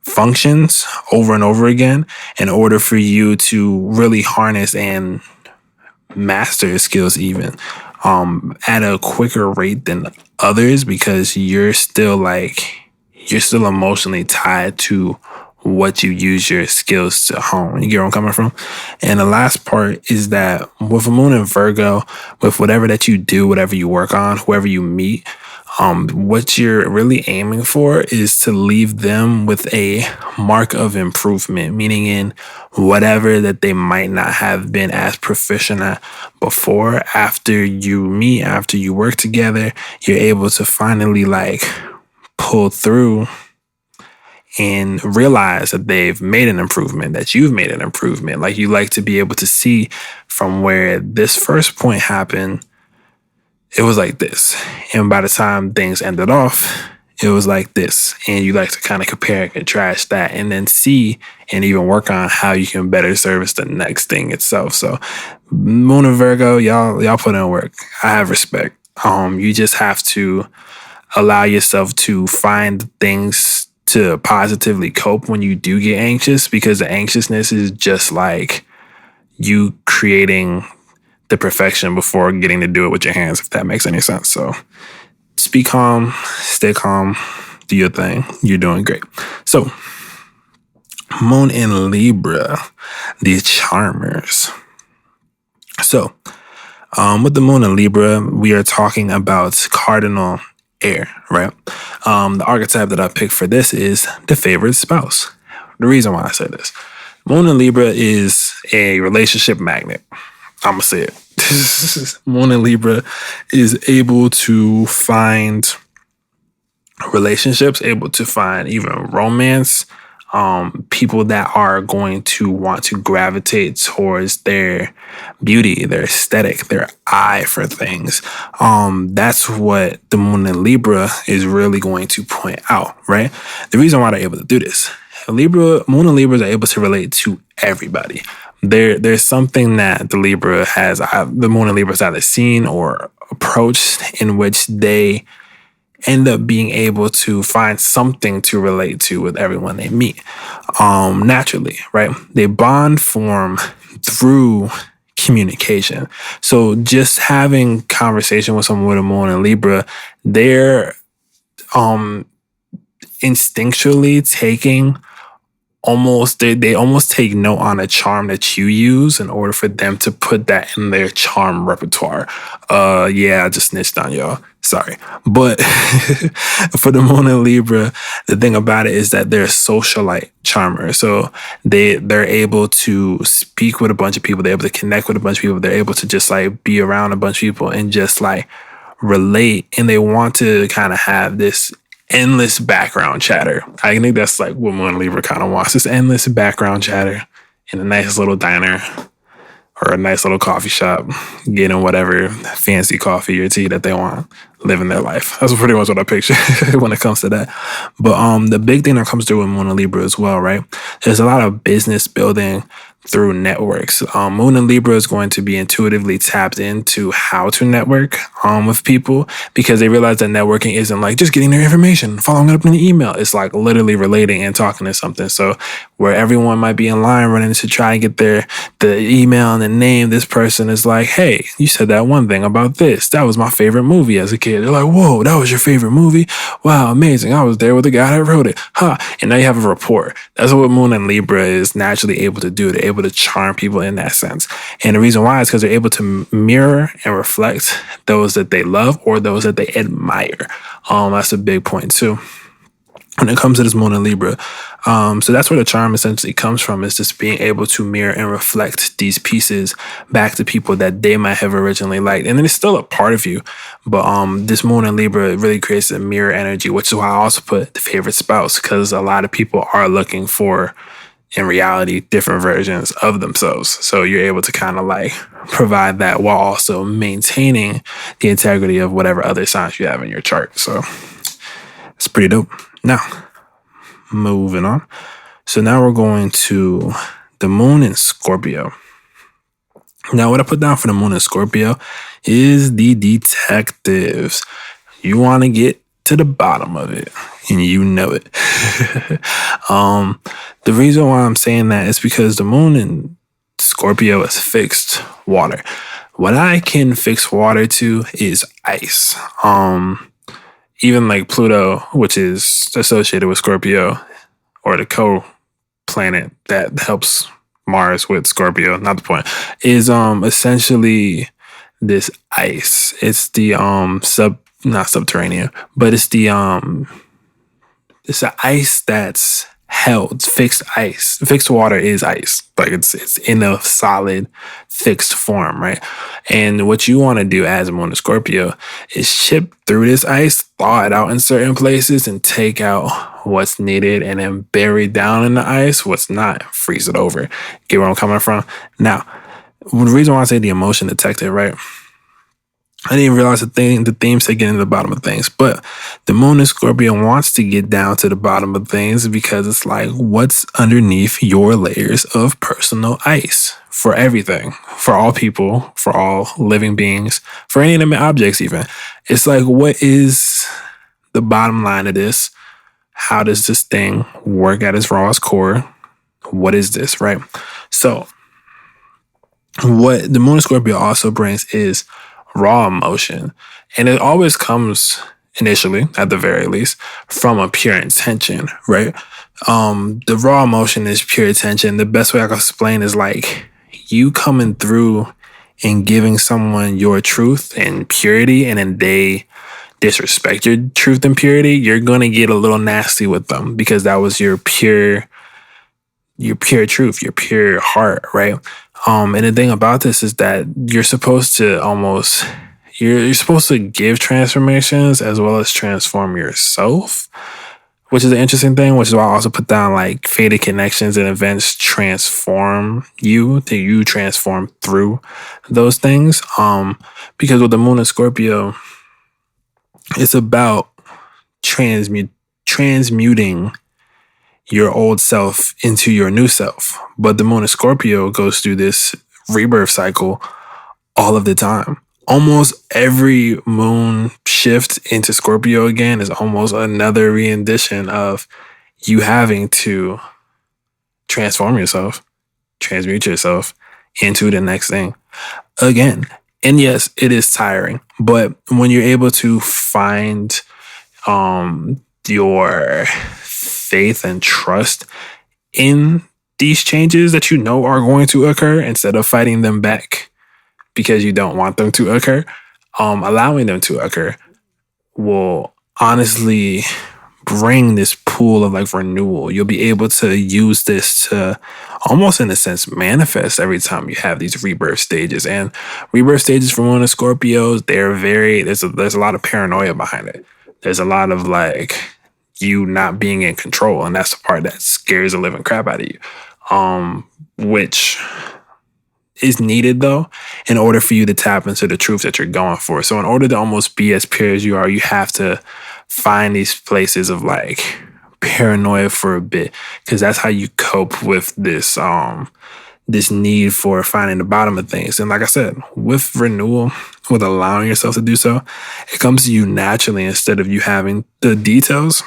functions over and over again in order for you to really harness and master your skills even at a quicker rate than others because you're still emotionally tied to what you use your skills to hone. You get where I'm coming from? And the last part is that with a moon in Virgo, with whatever that you do, whatever you work on, whoever you meet, what you're really aiming for is to leave them with a mark of improvement, meaning in whatever that they might not have been as proficient at before. After you meet, after you work together, you're able to finally pull through and realize that they've made an improvement, that you've made an improvement. Like you like to be able to see from where this first point happened, it was like this. And by the time things ended off, it was like this. And you like to kind of compare and contrast that and then see and even work on how you can better service the next thing itself. So Moon and Virgo, y'all put in work. I have respect. You just have to allow yourself to find things to positively cope when you do get anxious, because the anxiousness is just like you creating the perfection before getting to do it with your hands, if that makes any sense. So just be calm, stay calm, do your thing. You're doing great. So Moon in Libra, the charmers. So with the Moon in Libra, we are talking about cardinal air, right? The archetype that I picked for this is the favorite spouse. The reason why I say this, Moon in Libra is a relationship magnet. I'm going to say it. Moon in Libra is able to find relationships, able to find even romance, people that are going to want to gravitate towards their beauty, their aesthetic, their eye for things. That's what the Moon in Libra is really going to point out, right? The reason why they're able to do this, Moon and Libras are able to relate to everybody. There's something that the Moon and Libra has either seen or approached in which they end up being able to find something to relate to with everyone they meet. Naturally, right? They bond form through communication. So just having conversation with someone with a Moon and Libra, they're instinctually taking they almost take note on a charm that you use in order for them to put that in their charm repertoire. I just snitched on y'all. Sorry. But for the Moon in Libra, the thing about it is that they're socialite charmers. So they're able to speak with a bunch of people. They're able to connect with a bunch of people. They're able to just be around a bunch of people and just relate. And they want to kind of have this endless background chatter. I think that's what Moon Libra kind of wants. This endless background chatter in a nice little diner or a nice little coffee shop, getting whatever fancy coffee or tea that they want, living their life. That's pretty much what I picture when it comes to that. But the big thing that comes through with Moon and Libra as well, right? There's a lot of business building through networks. Moon and Libra is going to be intuitively tapped into how to network with people, because they realize that networking isn't like just getting their information, following up in an email. It's like literally relating and talking to something. So where everyone might be in line running to try and get the email and the name, this person is like, hey, you said that one thing about this. That was my favorite movie as a kid. They're like, whoa, that was your favorite movie? Wow, amazing. I was there with the guy that wrote it. And now you have a rapport. That's what Moon and Libra is naturally able to do. They're able to charm people in that sense. And the reason why is because they're able to mirror and reflect those that they love or those that they admire. That's a big point too when it comes to this Moon and Libra. So that's where the charm essentially comes from, is just being able to mirror and reflect these pieces back to people that they might have originally liked. And then it's still a part of you. But this Moon and Libra really creates a mirror energy, which is why I also put the favorite spouse, because a lot of people are looking for, in reality, different versions of themselves. So you're able to kind of like provide that while also maintaining the integrity of whatever other signs you have in your chart. So it's pretty dope. Now, moving on. So now we're going to the Moon in Scorpio. Now, what I put down for the Moon in Scorpio is the detectives. You want to get to the bottom of it, and you know it. The reason why I'm saying that is because the Moon in Scorpio is fixed water. What I can fix water to is ice. Even like Pluto, which is associated with Scorpio, or the co-planet that helps Mars with Scorpio, not the point, is essentially this ice. It's the not subterranean, but it's the ice that's held, fixed ice. Fixed water is ice. Like it's in a solid, fixed form, right? And what you want to do as a Moon in Scorpio is chip through this ice, thaw it out in certain places, and take out what's needed, and then bury down in the ice what's not, freeze it over. Get where I'm coming from? Now, the reason why I say the emotion detective, right? I didn't realize the themes say getting to the bottom of things, but the Moon in Scorpio wants to get down to the bottom of things, because it's like, what's underneath your layers of personal ice for everything, for all people, for all living beings, for inanimate objects even. It's like, what is the bottom line of this? How does this thing work at its rawest core? What is this, right? So what the Moon in Scorpio also brings is raw emotion. And it always comes initially, at the very least, from a pure intention, right? The raw emotion is pure intention. The best way I can explain is like you coming through and giving someone your truth and purity, and then they disrespect your truth and purity, you're going to get a little nasty with them, because that was your pure truth, your pure heart, right? And the thing about this is that you're supposed to you're supposed to give transformations as well as transform yourself, which is an interesting thing, which is why I also put down like fated connections and events transform you, to you transform through those things. Because with the Moon in Scorpio, it's about transmuting your old self into your new self. But the Moon in Scorpio goes through this rebirth cycle all of the time. Almost every moon shift into Scorpio again is almost another rendition of you having to transform yourself, transmute yourself into the next thing again. And yes, it is tiring, but when you're able to find your faith and trust in these changes that you know are going to occur, instead of fighting them back because you don't want them to occur, allowing them to occur will honestly bring this pool of like renewal. You'll be able to use this to almost, in a sense, manifest every time you have these rebirth stages. And rebirth stages for Moon and Scorpios, there's a lot of paranoia behind it. There's a lot of like you not being in control, and that's the part that scares the living crap out of you. Which is needed though in order for you to tap into the truth that you're going for. So in order to almost be as pure as you are, you have to find these places of like paranoia for a bit, because that's how you cope with this need for finding the bottom of things. And like I said, with renewal, with allowing yourself to do so, it comes to you naturally instead of you having the details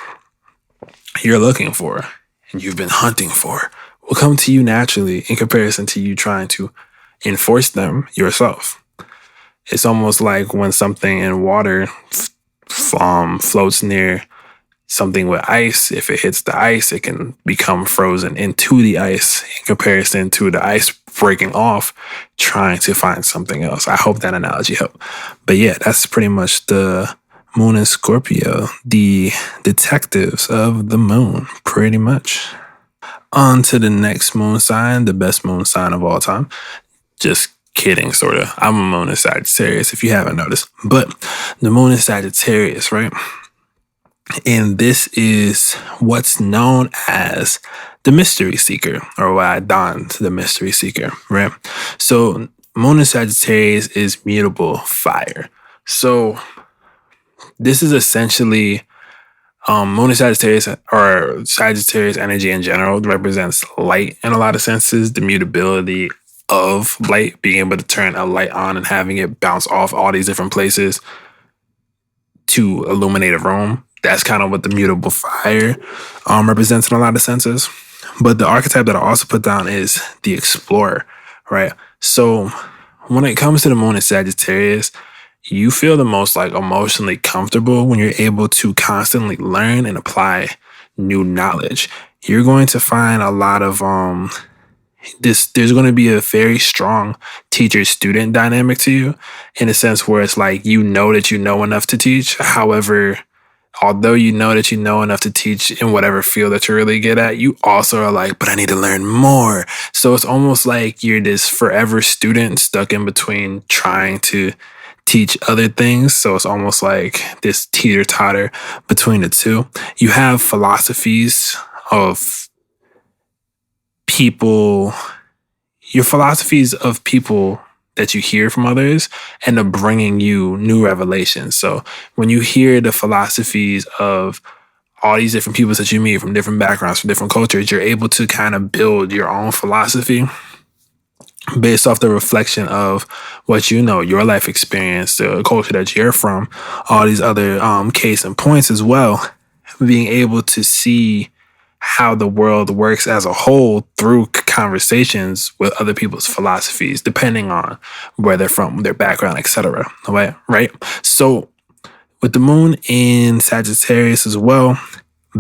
you're looking for and you've been hunting for will come to you naturally in comparison to you trying to enforce them yourself. It's almost like when something in water floats near something with ice. If it hits the ice, it can become frozen into the ice in comparison to the ice breaking off, trying to find something else. I hope that analogy helped. But yeah, that's pretty much the moon in Scorpio, the detectives of the moon, pretty much. On to the next moon sign, the best moon sign of all time. Just kidding, sort of. I'm a moon in Sagittarius, if you haven't noticed. But the moon in Sagittarius, right? And this is what's known as the mystery seeker, or what I donned the mystery seeker, right? So moon in Sagittarius is mutable fire. So this is essentially moon in Sagittarius, or Sagittarius energy in general, represents light in a lot of senses, the mutability of light, being able to turn a light on and having it bounce off all these different places to illuminate a room. That's kind of what the mutable fire represents in a lot of senses. But the archetype that I also put down is the explorer, right? So when it comes to the moon in Sagittarius, you feel the most like emotionally comfortable when you're able to constantly learn and apply new knowledge. You're going to find a lot of there's going to be a very strong teacher-student dynamic to you, in a sense where it's like you know that you know enough to teach. However, although you know that you know enough to teach in whatever field that you're really good at, you also are like, but I need to learn more. So it's almost like you're this forever student stuck in between trying to teach other things. So it's almost like this teeter-totter between the two. You have philosophies of people, your philosophies of people that you hear from others end up bringing you new revelations. So when you hear the philosophies of all these different people that you meet from different backgrounds, from different cultures, you're able to kind of build your own philosophy based off the reflection of what you know, your life experience, the culture that you're from, all these other case and points as well. Being able to see how the world works as a whole through conversations with other people's philosophies, depending on where they're from, their background, etc. Right? So with the moon in Sagittarius as well,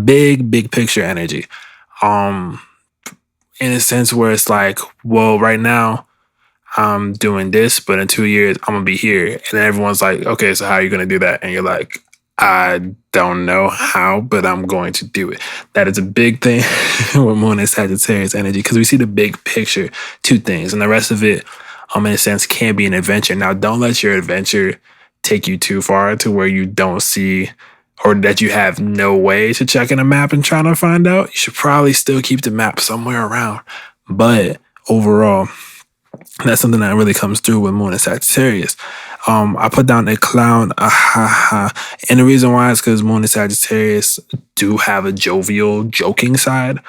big picture energy. In a sense where it's like, well, right now I'm doing this, but in 2 years I'm gonna be here. And then everyone's like, okay, so how are you gonna do that? And you're like, I don't know how, but I'm going to do it. That is a big thing with moon and Sagittarius energy, because we see the big picture, two things, and the rest of it, in a sense, can be an adventure. Now, don't let your adventure take you too far to where you don't see, or that you have no way to check in a map and trying to find out. You should probably still keep the map somewhere around. But overall, that's something that really comes through with moon and Sagittarius. I put down a clown, and the reason why is because moon and Sagittarius do have a jovial, joking side.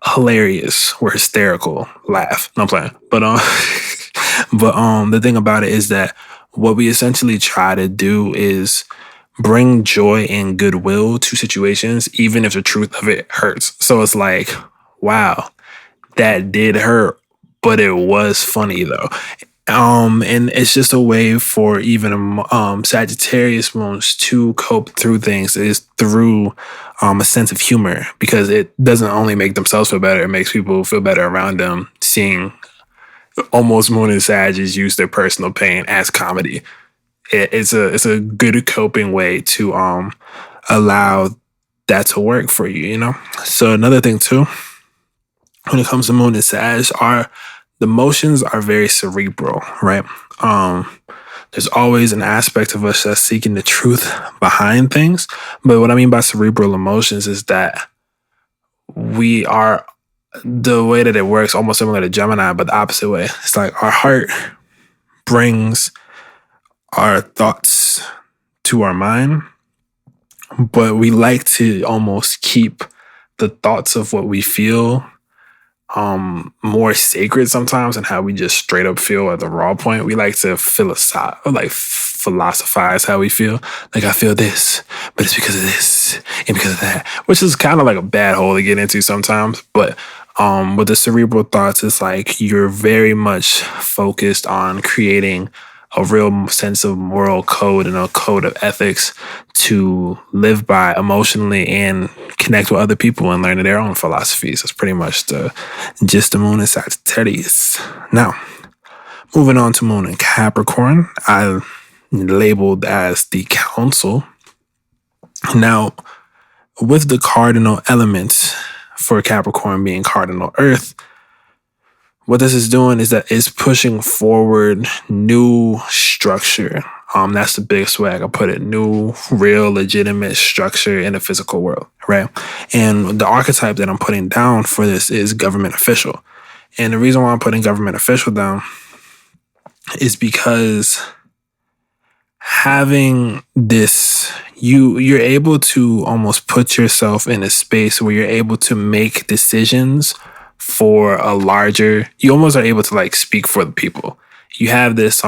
Hilarious, we're hysterical, laugh. No, I'm playing. But the thing about it is that what we essentially try to do is bring joy and goodwill to situations, even if the truth of it hurts. So it's like, wow, that did hurt, but it was funny though. And it's just a way for even Sagittarius moons to cope through things, is through a sense of humor, because it doesn't only make themselves feel better, it makes people feel better around them, seeing almost moon and Sagittarius use their personal pain as comedy. It's a good coping way to allow that to work for you, you know? So another thing too, when it comes to moon and Sag, the emotions are very cerebral, right? There's always an aspect of us that's seeking the truth behind things. But what I mean by cerebral emotions is that we are the way that it works, almost similar to Gemini, but the opposite way. It's like our heart brings our thoughts to our mind, but we like to almost keep the thoughts of what we feel more sacred sometimes, and how we just straight up feel at the raw point. We like to philosophize how we feel. Like, I feel this, but it's because of this and because of that, which is kind of like a bad hole to get into sometimes. But with the cerebral thoughts, it's like you're very much focused on creating a real sense of moral code and a code of ethics to live by emotionally and connect with other people and learn their own philosophies. That's pretty much the gist of Moon in Sagittarius. Now, moving on to Moon in Capricorn, I labeled as the council. Now, with the cardinal elements for Capricorn being cardinal Earth, what this is doing is that it's pushing forward new structure. That's the biggest way I can put it. New, real, legitimate structure in the physical world, right? And the archetype that I'm putting down for this is government official. And the reason why I'm putting government official down is because having this, you're able to almost put yourself in a space where you're able to make decisions for a larger, you almost are able to like speak for the people. You have this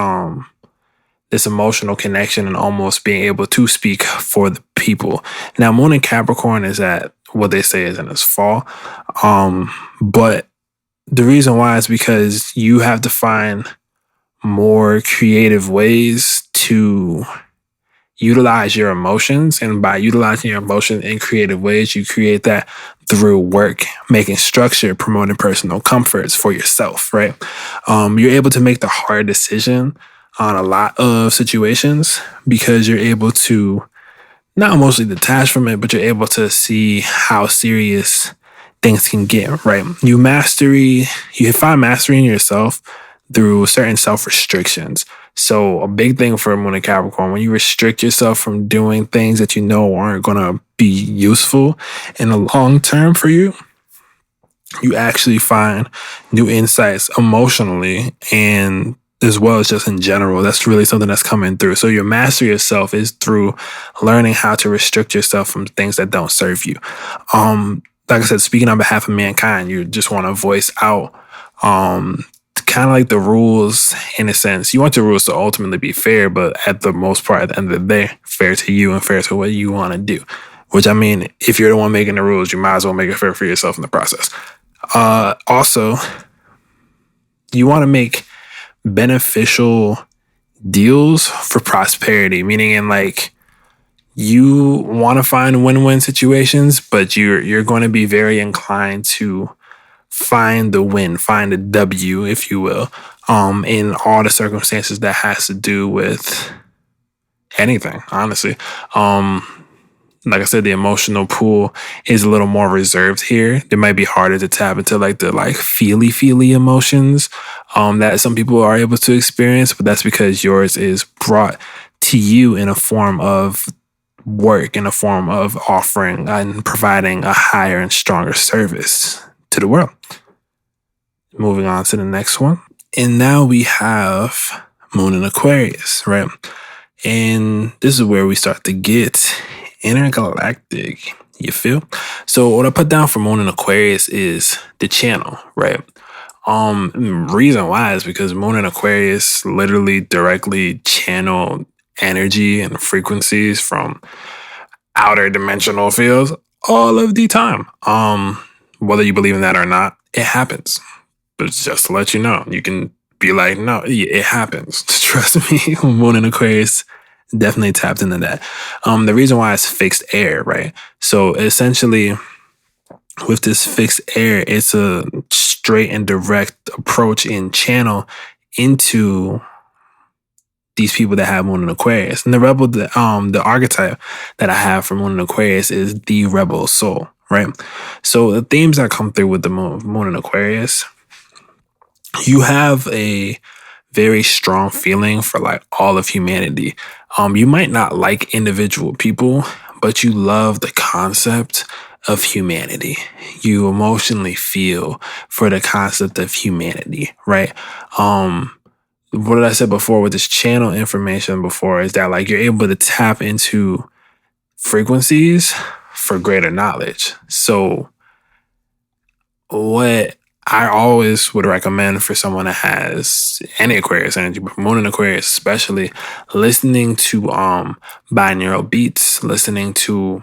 this emotional connection and almost being able to speak for the people. Now, Moon in Capricorn is at what they say is in its fall. But the reason why is because you have to find more creative ways to utilize your emotions. And by utilizing your emotions in creative ways, you create that through work, making structure, promoting personal comforts for yourself, right? You're able to make the hard decision on a lot of situations because you're able to not emotionally detach from it, but you're able to see how serious things can get, right? You find mastery in yourself through certain self-restrictions. So a big thing for Moon in Capricorn, when you restrict yourself from doing things that you know aren't going to be useful in the long term for you, you actually find new insights emotionally and as well as just in general. That's really something that's coming through. So your mastery of self is through learning how to restrict yourself from things that don't serve you. Like I said, speaking on behalf of mankind, you just want to voice out kind of like the rules in a sense. You want your rules to ultimately be fair, but at the most part, at the end of the day, fair to you and fair to what you want to do. Which, I mean, if you're the one making the rules, you might as well make it fair for yourself in the process. Also, you want to make beneficial deals for prosperity, meaning in like you want to find win-win situations, but you're going to be very inclined to find the win, find a W, if you will, in all the circumstances that has to do with anything, honestly. Like I said, the emotional pool is a little more reserved here. It might be harder to tap into like the like feely emotions that some people are able to experience, but that's because yours is brought to you in a form of work, in a form of offering and providing a higher and stronger service to the world. Moving on to the next one. And now we have Moon in Aquarius, right? And this is where we start to get intergalactic, you feel? So what I put down for Moon in Aquarius is the channel, right? Reason why is because Moon in Aquarius literally directly channel energy and frequencies from outer dimensional fields all of the time. Whether you believe in that or not, it happens. But just to let you know, you can be like, no, it happens. Trust me, Moon in Aquarius definitely tapped into that. The reason why it's fixed air, right? So essentially, with this fixed air, it's a straight and direct approach and channel into these people that have Moon in Aquarius. And the archetype that I have for Moon in Aquarius is the rebel soul, right? So the themes that come through with the Moon in Aquarius, you have a very strong feeling for like all of humanity. You might not like individual people, but you love the concept of humanity. You emotionally feel for the concept of humanity, right? What did I say before with this channel information before is that like you're able to tap into frequencies for greater knowledge. So what I always would recommend for someone that has any Aquarius energy, but Moon and Aquarius especially, listening to binaural beats, listening to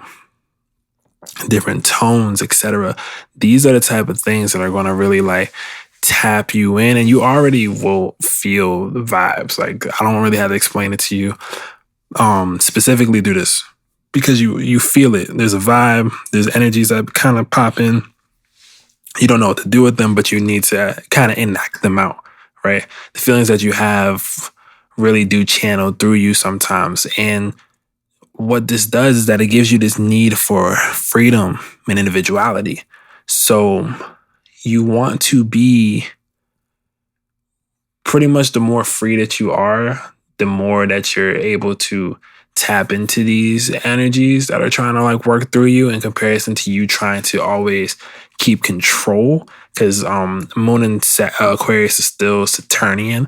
different tones, etc. These are the type of things that are going to really like tap you in, and you already will feel the vibes. Like I don't really have to explain it to you specifically through this because you feel it. There's a vibe, there's energies that kind of pop in. You don't know what to do with them, but you need to kind of enact them out, right? The feelings that you have really do channel through you sometimes. And what this does is that it gives you this need for freedom and individuality. So you want to be pretty much the more free that you are, the more that you're able to tap into these energies that are trying to like work through you in comparison to you trying to always keep control. Because Moon and Aquarius is still Saturnian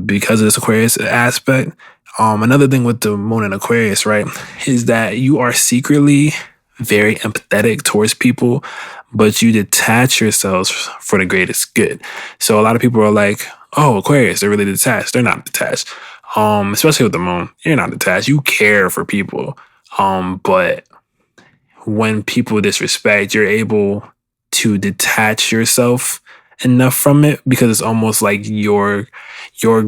because of this Aquarius aspect. Another thing with the Moon and Aquarius, right, is that you are secretly very empathetic towards people, but you detach yourselves for the greatest good. So a lot of people are like, oh, Aquarius, they're really detached. They're not detached. Especially with the Moon, you're not detached. You care for people. But when people disrespect, you're able to detach yourself enough from it because it's almost like your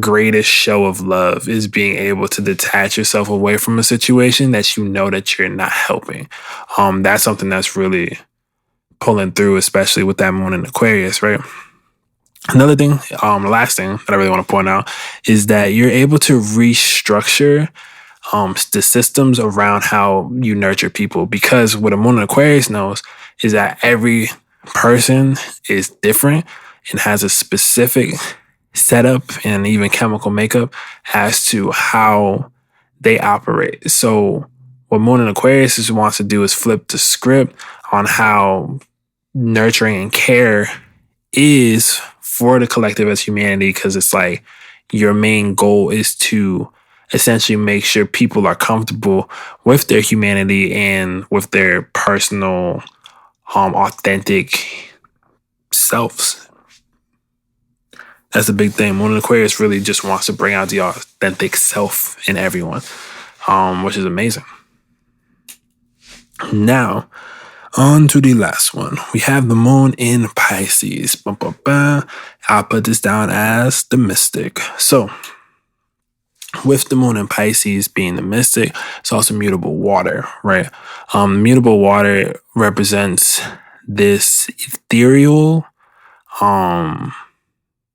greatest show of love is being able to detach yourself away from a situation that you know that you're not helping. That's something that's really pulling through, especially with that Moon in Aquarius, right? Another thing, the last thing that I really want to point out is that you're able to restructure the systems around how you nurture people, because what a Moon in Aquarius knows is that every person is different and has a specific setup and even chemical makeup as to how they operate. So what Moon in Aquarius wants to do is flip the script on how nurturing and care is for the collective as humanity, because it's like your main goal is to essentially make sure people are comfortable with their humanity and with their personal, authentic selves. That's a big thing. Moon in Aquarius really just wants to bring out the authentic self in everyone, which is amazing. Now, on to the last one. We have the Moon in Pisces. I'll put this down as the mystic. So, with the Moon in Pisces being the mystic, it's also mutable water, right? Mutable water represents this ethereal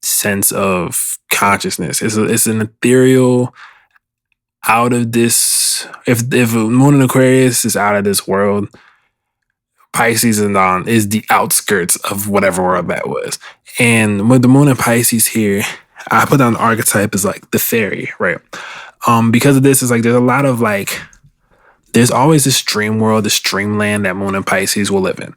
sense of consciousness. It's an ethereal out of this. If Moon in Aquarius is out of this world, Pisces is the outskirts of whatever world that was. And with the Moon in Pisces here, I put down the archetype as like the fairy, right? Because of this, it's like there's a lot of like, there's always this dream world, this dreamland that Moon and Pisces will live in.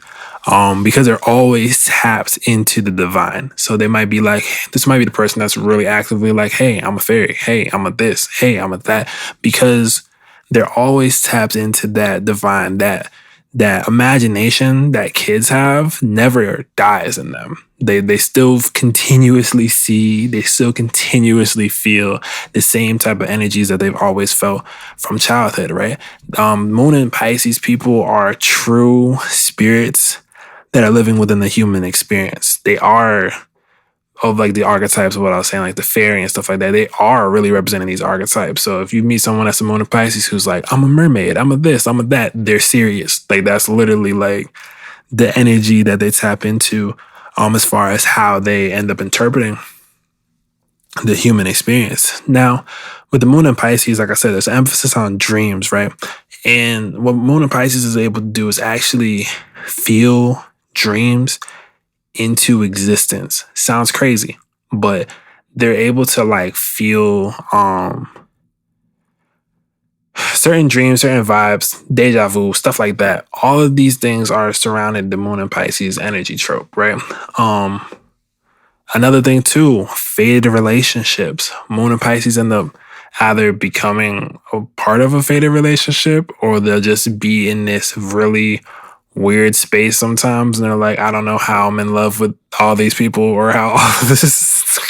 Because they're always tapped into the divine. So they might be like, this might be the person that's really actively like, hey, I'm a fairy. Hey, I'm a this. Hey, I'm a that. Because they're always tapped into that divine, that imagination that kids have never dies in them. They still continuously see, they still continuously feel the same type of energies that they've always felt from childhood, right? Moon and Pisces people are true spirits that are living within the human experience. They are of like the archetypes of what I was saying, like the fairy and stuff like that. They are really representing these archetypes. So if you meet someone that's a Moon in Pisces who's like, I'm a mermaid, I'm a this, I'm a that, they're serious. Like that's literally like the energy that they tap into as far as how they end up interpreting the human experience. Now, with the Moon in Pisces, like I said, there's an emphasis on dreams, right? And what Moon in Pisces is able to do is actually feel dreams into existence. Sounds crazy, but they're able to like feel certain dreams, certain vibes, deja vu, stuff like that. All of these things are surrounded the Moon and Pisces energy trope, right? Another thing too, faded relationships. Moon and Pisces end up either becoming a part of a faded relationship, or they'll just be in this really weird space sometimes, and they're like, I don't know how I'm in love with all these people, or how all of this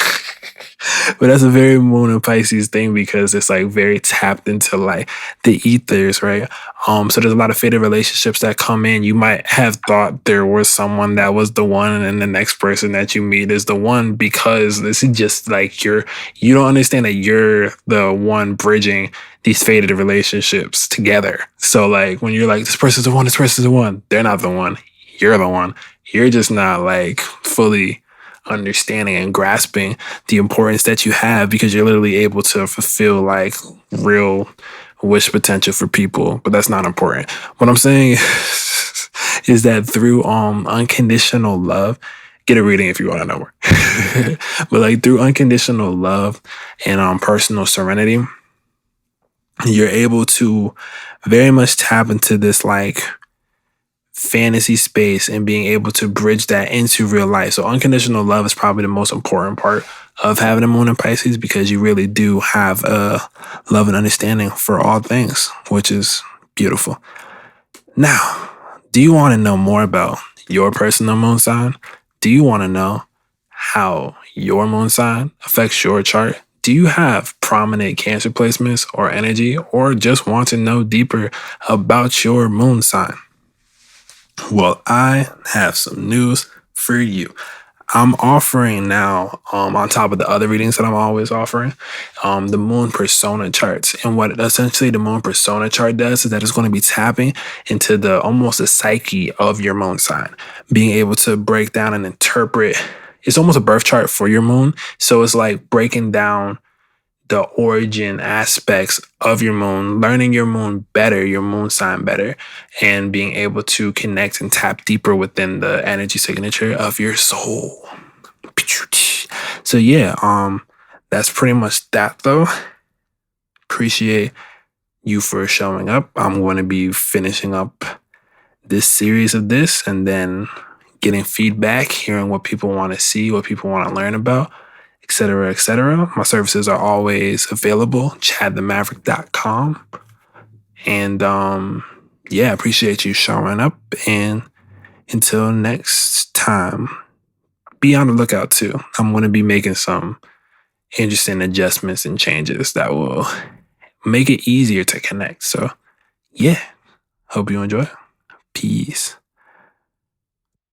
but that's a very Moon and Pisces thing, because it's like very tapped into like the ethers, right? So there's a lot of faded relationships that come in. You might have thought there was someone that was the one, and the next person that you meet is the one, because this is just like you don't understand that you're the one bridging these faded relationships together. So like when you're like, this person's the one, this person's the one, they're not the one. You're the one. You're just not like fully understanding and grasping the importance that you have, because you're literally able to fulfill like real wish potential for people. But that's not important. What I'm saying is that through unconditional love, get a reading if you want to know more. But like through unconditional love and personal serenity, you're able to very much tap into this like fantasy space and being able to bridge that into real life. So unconditional love is probably the most important part of having a Moon in Pisces, because you really do have a love and understanding for all things, which is beautiful. Now, do you want to know more about your personal moon sign? Do you want to know how your moon sign affects your chart? Do you have prominent Cancer placements or energy, or just want to know deeper about your moon sign? Well, I have some news for you. I'm offering now, on top of the other readings that I'm always offering, the Moon Persona charts. And what essentially the Moon Persona chart does is that it's going to be tapping into almost the psyche of your moon sign, being able to break down and interpret. It's almost a birth chart for your moon. So it's like breaking down the origin aspects of your moon, learning your moon better, your moon sign better, and being able to connect and tap deeper within the energy signature of your soul. So yeah, that's pretty much that though. Appreciate you for showing up. I'm going to be finishing up this series of this and then getting feedback, hearing what people want to see, what people want to learn about, etc., etc. My services are always available, chadthemaverick.com. And yeah, appreciate you showing up. And until next time, be on the lookout too. I'm going to be making some interesting adjustments and changes that will make it easier to connect. So yeah, hope you enjoy. Peace.